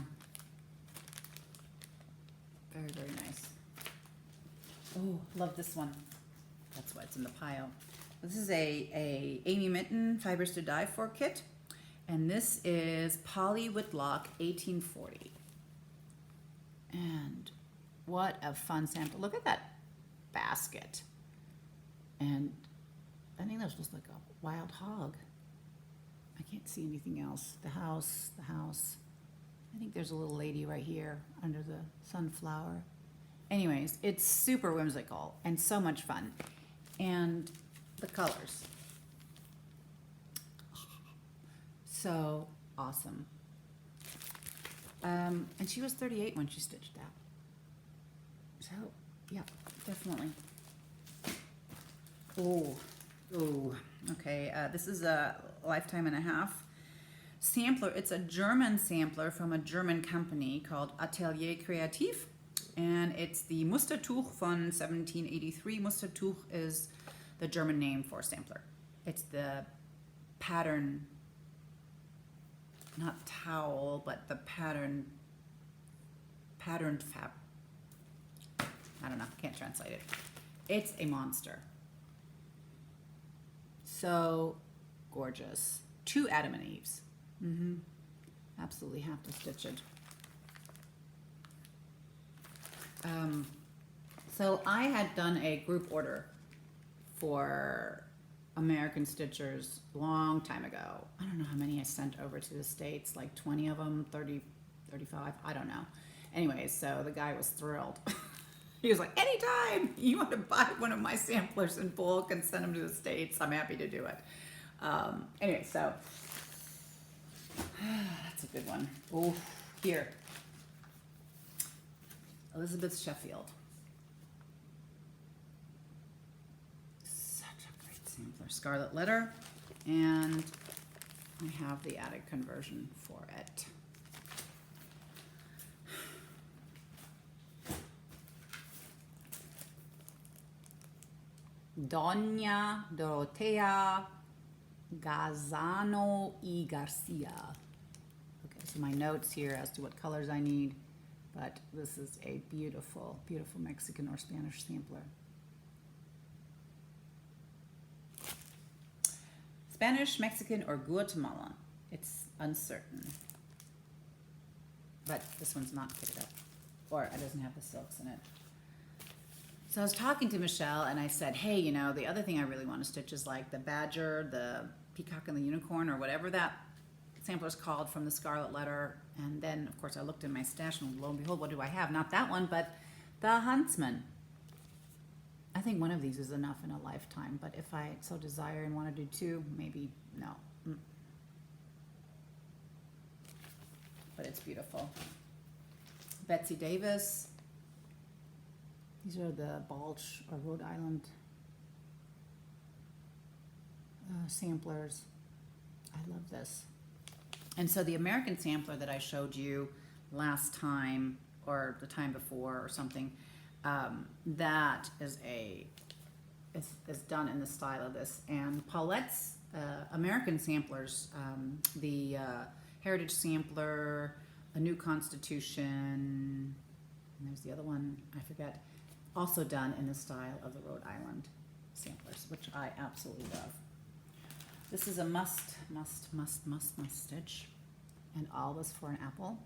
Very, very nice. Oh, love this one. That's why it's in the pile. This is a Amy Minton Fibers to Die For kit. And this is Polly Whitlock, 1840. And what a fun sample. Look at that basket. And I think that's just like a wild hog. I can't see anything else. The house. I think there's a little lady right here under the sunflower. Anyways, it's super whimsical and so much fun. And the colors. So awesome. And she was 38 when she stitched that. So, yeah, definitely. Oh, okay. This is a lifetime and a half sampler. It's a German sampler from a German company called Atelier Kreativ. And it's the Mustertuch von 1783. Mustertuch is the German name for sampler. It's the pattern, not towel, but the patterned fab. I don't know, can't translate it. It's a monster. So gorgeous. 2 Adam and Eves. Absolutely have to stitch it. So I had done a group order for American Stitchers a long time ago. I don't know how many I sent over to the States, like 20 of them, 30, 35, I don't know. Anyway, so the guy was thrilled. He was like, anytime you want to buy one of my samplers in bulk and send them to the States, I'm happy to do it. Anyway, so that's a good one. Oh, here. Elizabeth Sheffield. Such a great sampler. Scarlet Letter. And I have the attic conversion for it. Doña Dorotea Gazzano y Garcia. Okay, so my notes here as to what colors I need, but this is a beautiful, beautiful Mexican or Spanish sampler. Spanish, Mexican, or Guatemalan. It's uncertain. But this one's not kitted up, or it doesn't have the silks in it. So I was talking to Michelle and I said, hey, you know, the other thing I really want to stitch is like the badger, the peacock and the unicorn, or whatever that sampler's called from the Scarlet Letter. And then, of course, I looked in my stash and lo and behold, what do I have? Not that one, but the Huntsman. I think one of these is enough in a lifetime, but if I so desire and want to do two, maybe no. But it's beautiful. Betsy Davis. These are the Balch or Rhode Island samplers. I love this. And so the American sampler that I showed you last time or the time before or something, that is is done in the style of this. And Paulette's American samplers, the Heritage Sampler, A New Constitution, and there's the other one, I forget, also done in the style of the Rhode Island samplers, which I absolutely love. This is a must stitch, and all this for an apple.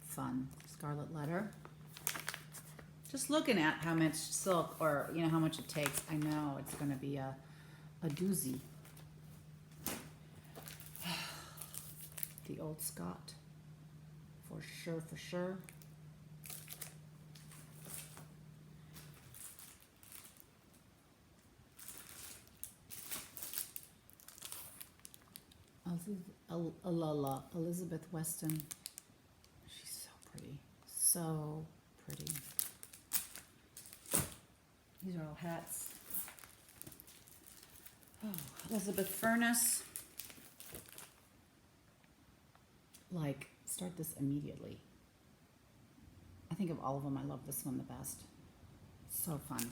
Fun. Scarlet Letter. Just looking at how much silk, or you know how much it takes, I know it's going to be a doozy. The Old Scott, for sure, for sure. Elizabeth Weston. She's so pretty. So pretty. These are all hats. Oh, Elizabeth Furness. Like, start this immediately. I think of all of them, I love this one the best. So fun.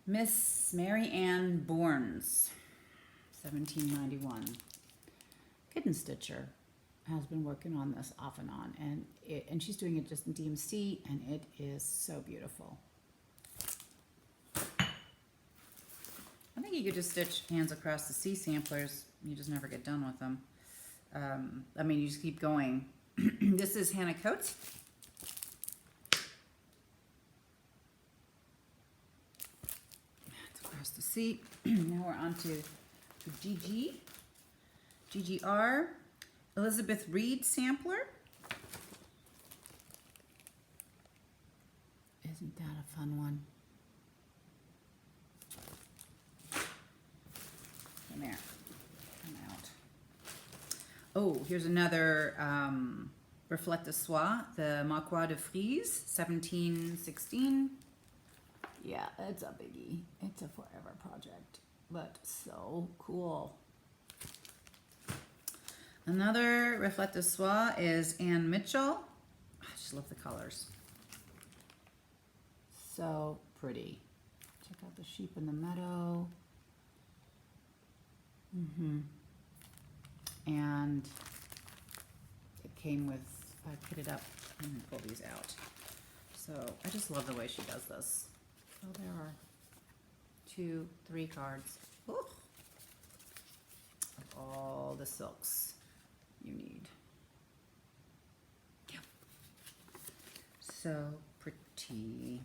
Miss Mary Ann Bournes. 1791. Kitten Stitcher has been working on this off and on, and she's doing it just in DMC, and it is so beautiful. I think you could just stitch Hands Across the Sea samplers. You just never get done with them. I mean, you just keep going. This is Hannah Coates. Hands Across the Sea. Now we're on to GGR, Elizabeth Reed sampler. Isn't that a fun one? Come here, come out. Oh, here's another Reflect de Soie, the Marquois de Frise, 1716. Yeah, it's a biggie. It's a forever project. But so cool. Another Reflect de Soie is Anne Mitchell. I just love the colors. So pretty. Check out the sheep in the meadow. And it came with, I put it up and pull these out. So I just love the way she does this. So there are 2, 3 cards. Ooh. Of all the silks you need. Yeah. so pretty.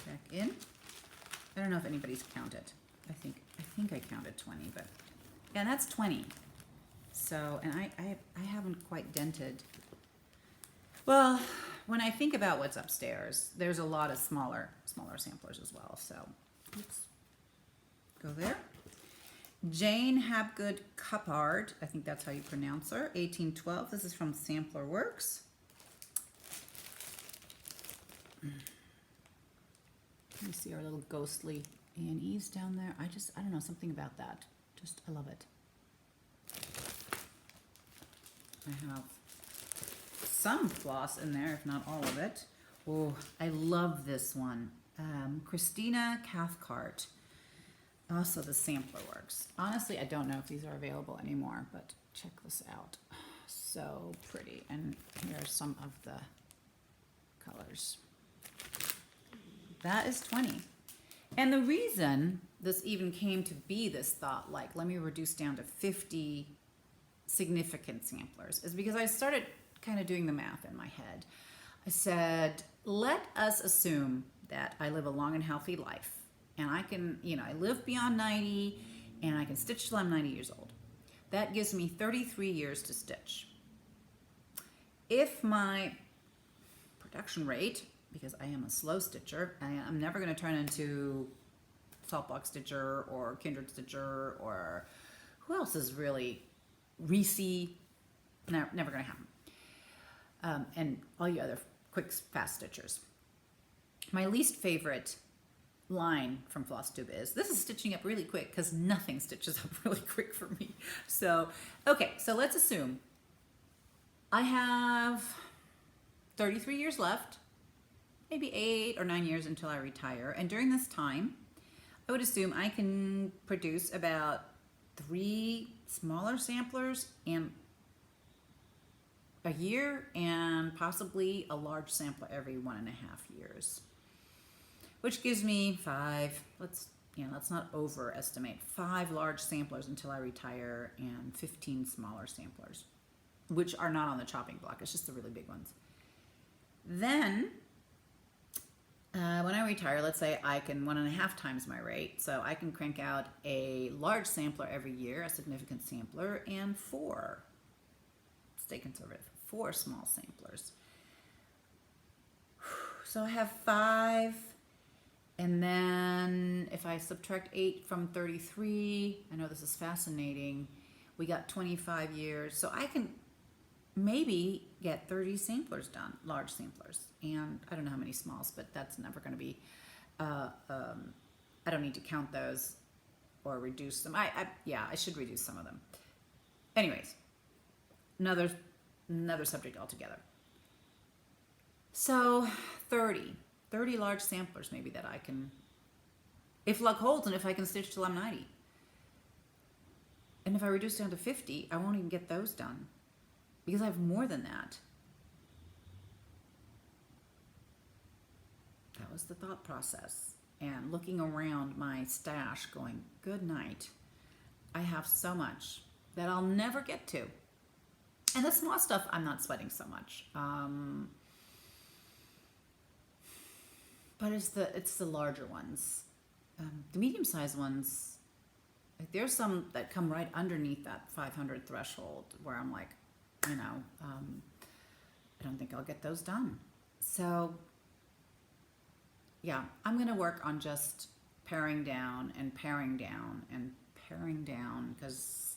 Back in. I don't know if anybody's counted. I think I counted 20, but yeah, that's 20. So, and I haven't quite dented. Well, when I think about what's upstairs, there's a lot of smaller samplers as well. So, oops, go there. Jane Habgood Cuppard, I think that's how you pronounce her, 1812. This is from Sampler Works. Let me see our little ghostly Annie's down there. I don't know, something about that. I love it. I have some floss in there, if not all of it. Oh, I love this one. Christina Cathcart. Also the Sampler Works. Honestly, I don't know if these are available anymore, but check this out. So pretty. And here are some of the colors. That is 20. And the reason this even came to be this thought, like, let me reduce down to 50 significant samplers, is because I started kind of doing the math in my head. I said, let us assume that I live a long and healthy life, and I can, I live beyond 90, and I can stitch till I'm 90 years old. That gives me 33 years to stitch. If my production rate, because I am a slow stitcher, I'm never going to turn into Saltbox Stitcher or Kindred Stitcher or who else is really Reese. Never going to happen. And all you other quick, fast stitchers. My least favorite line from Flosstube is, this is stitching up really quick, because nothing stitches up really quick for me. So, okay, so let's assume I have 33 years left, maybe 8 or 9 years until I retire. And during this time, I would assume I can produce about 3 smaller samplers and a year, and possibly a large sampler every 1.5 years, which gives me 5. Let's not overestimate. 5 large samplers until I retire, and 15 smaller samplers, which are not on the chopping block. It's just the really big ones. Then, when I retire, let's say I can 1.5 times my rate, so I can crank out a large sampler every year, a significant sampler, and 4. Stay conservative. 4 small samplers. So I have 5, and then if I subtract 8 from 33, I know this is fascinating, we got 25 years, so I can maybe get 30 samplers done, large samplers, and I don't know how many smalls, but that's never going to be, I don't need to count those or reduce them. Yeah, I should reduce some of them. Anyways, another subject altogether. So 30 large samplers maybe that I can, if luck holds, and if I can stitch till I'm 90. And if I reduce down to 50, I won't even get those done, because I have more than that. That was the thought process. And looking around my stash going, good night. I have so much that I'll never get to. And the small stuff, I'm not sweating so much. But it's the larger ones. The medium-sized ones, like, there's some that come right underneath that 500 threshold where I'm like, I don't think I'll get those done. So, yeah, I'm going to work on just paring down and paring down and paring down, because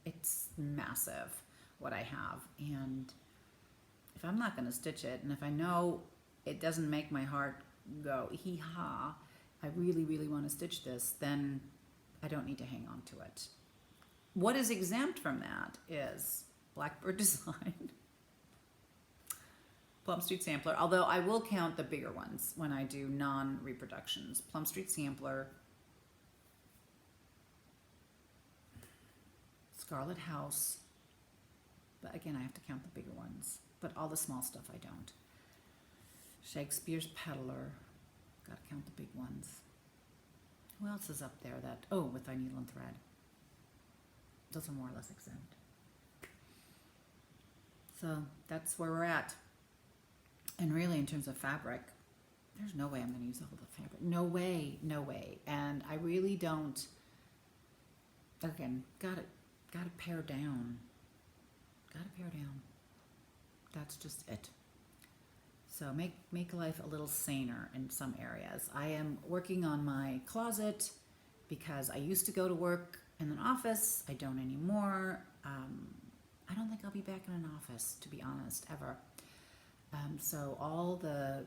it's massive what I have. And if I'm not going to stitch it, and if I know it doesn't make my heart go, hee-haw, I really, really want to stitch this, then I don't need to hang on to it. What is exempt from that is Blackbird Design, Plum Street Sampler, although I will count the bigger ones when I do non-reproductions. Plum Street Sampler, Scarlet House, but again, I have to count the bigger ones, but all the small stuff I don't. Shakespeare's Peddler, gotta count the big ones. Who else is up there with Thy Needle and Thread? Those are more or less exempt. So that's where we're at. And really, in terms of fabric, there's no way I'm going to use all the fabric. No way, no way. And I really don't. Again, gotta pare down. Gotta pare down. That's just it. So make life a little saner in some areas. I am working on my closet because I used to go to work in an office. I don't anymore. I don't think I'll be back in an office, to be honest, ever. So all the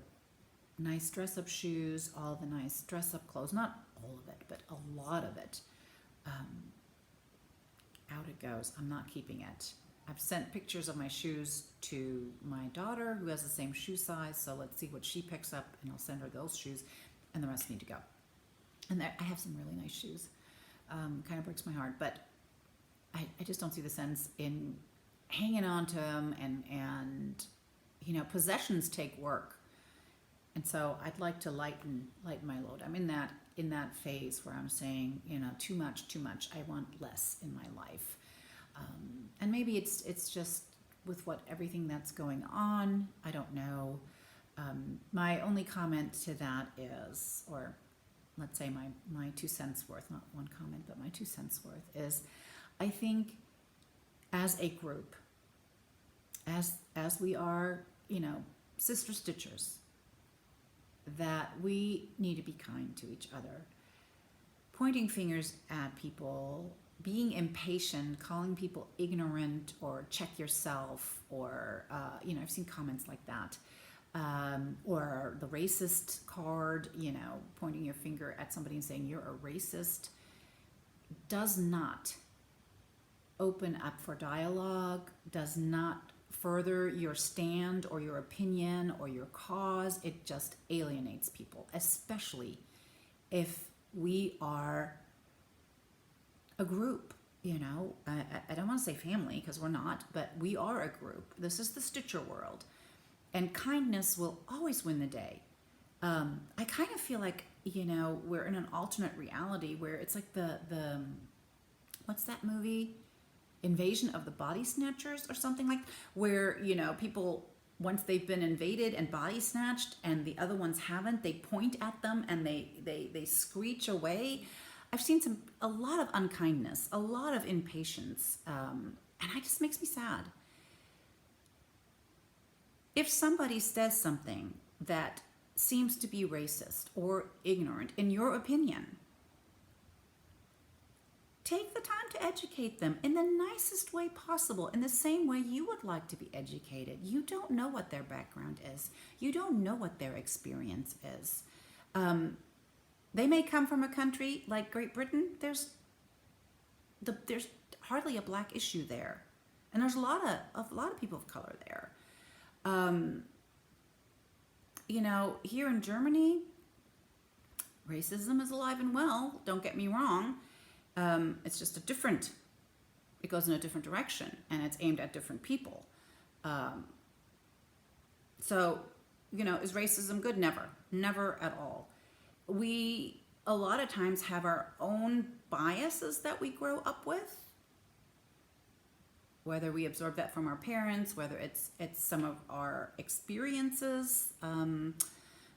nice dress-up shoes, all the nice dress-up clothes, not all of it, but a lot of it, out it goes. I'm not keeping it. I've sent pictures of my shoes to my daughter, who has the same shoe size, so let's see what she picks up, and I'll send her those shoes, and the rest need to go. And I have some really nice shoes. Kind of breaks my heart, but I just don't see the sense in hanging on to them, and you know, possessions take work. And so I'd like to lighten my load. I'm in that phase where I'm saying, you know, too much. I want less in my life. And maybe it's just with everything that's going on. I don't know. My only comment to that is, or let's say my 2 cents worth, not one comment, but my 2 cents worth is, I think as a group, as we are, you know, sister stitchers, that we need to be kind to each other. Pointing fingers at people, being impatient, calling people ignorant, or check yourself, or, you know, I've seen comments like that. Or the racist card, you know, pointing your finger at somebody and saying you're a racist, does not open up for dialogue, does not further your stand or your opinion or your cause. It just alienates people, especially if we are a group. You know, I don't want to say family, because we're not, but we are a group. This is the Stitcher world, and kindness will always win the day. I kind of feel like, you know, we're in an alternate reality where it's like the what's that movie, Invasion of the Body Snatchers or something, like, where, you know, people, once they've been invaded and body snatched and the other ones haven't, they point at them and they screech away. I've seen a lot of unkindness, a lot of impatience, and it just makes me sad. If somebody says something that seems to be racist or ignorant, in your opinion, take the time to educate them in the nicest way possible, in the same way you would like to be educated. You don't know what their background is. You don't know what their experience is. They may come from a country like Great Britain. There's hardly a black issue there, and there's a lot of people of color there. You know, here in Germany, racism is alive and well. Don't get me wrong. It's just it goes in a different direction, and it's aimed at different people. So, you know, is racism good? Never at all. We, a lot of times, have our own biases that we grow up with, whether we absorb that from our parents, whether it's some of our experiences,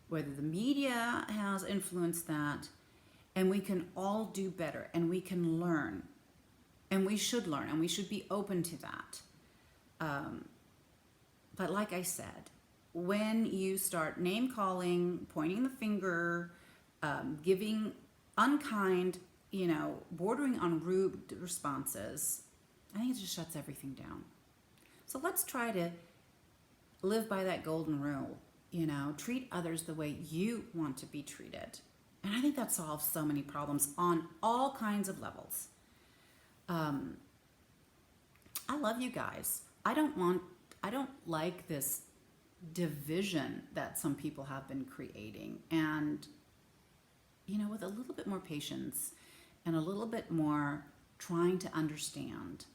whether the media has influenced that. And we can all do better, and we can learn, and we should learn, and we should be open to that. But like I said, when you start name calling, pointing the finger, giving unkind, you know, bordering on rude responses, I think it just shuts everything down. So let's try to live by that golden rule, you know, treat others the way you want to be treated. And I think that solves so many problems on all kinds of levels. I love you guys. I don't like this division that some people have been creating. And, you know, with a little bit more patience and a little bit more trying to understand,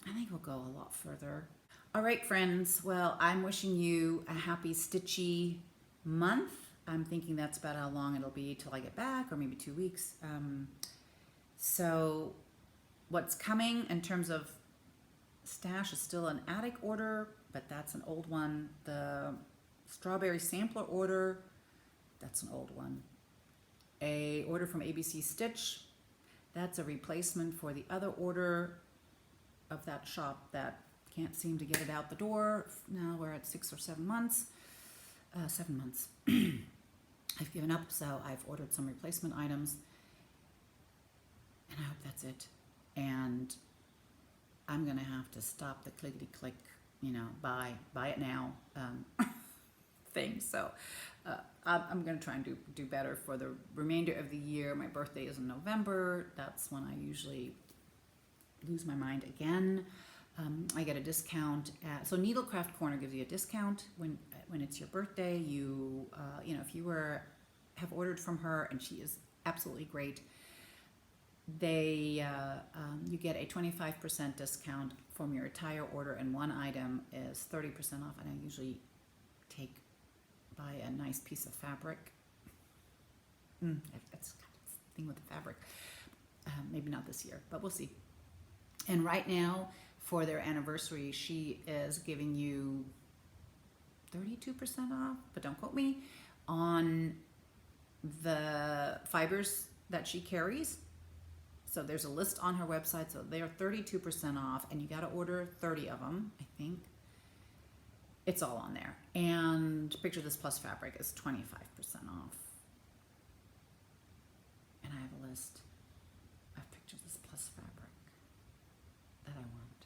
I think we'll go a lot further. All right, friends. Well, I'm wishing you a happy stitchy month. I'm thinking that's about how long it'll be till I get back, or maybe 2 weeks. So what's coming in terms of Stash is still an attic order, but that's an old one. The strawberry sampler order, that's an old one. A order from ABC Stitch, that's a replacement for the other order of that shop that can't seem to get it out the door. Now we're at 6 or 7 months. 7 months. I've given up, so I've ordered some replacement items. And I hope that's it. And I'm going to have to stop the clickety-click, buy it now thing. So I'm going to try and do better for the remainder of the year. My birthday is in November. That's when I usually lose my mind again. I get a discount so Needlecraft Corner gives you a discount when it's your birthday. You if you have ordered from her, and she is absolutely great, you get a 25% discount from your entire order, and one item is 30% off. And I usually buy a nice piece of fabric. That's kind of the thing with the fabric. Maybe not this year, but we'll see. And right now, for their anniversary, she is giving you 32% off, but don't quote me, on the fibers that she carries. So there's a list on her website, so they're 32% off, and you got to order 30 of them, I think. It's all on there. And Picture This Plus fabric is 25% off. And I have a list of Picture This Plus fabric that I want.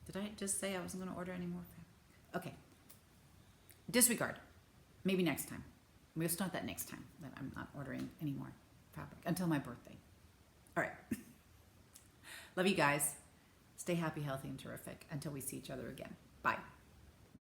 Did I just say I wasn't going to order any more fabric? Okay. Disregard. Maybe next time. We'll start that next time, that I'm not ordering any more fabric until my birthday. All right. Love you guys. Stay happy, healthy, and terrific until we see each other again. Bye.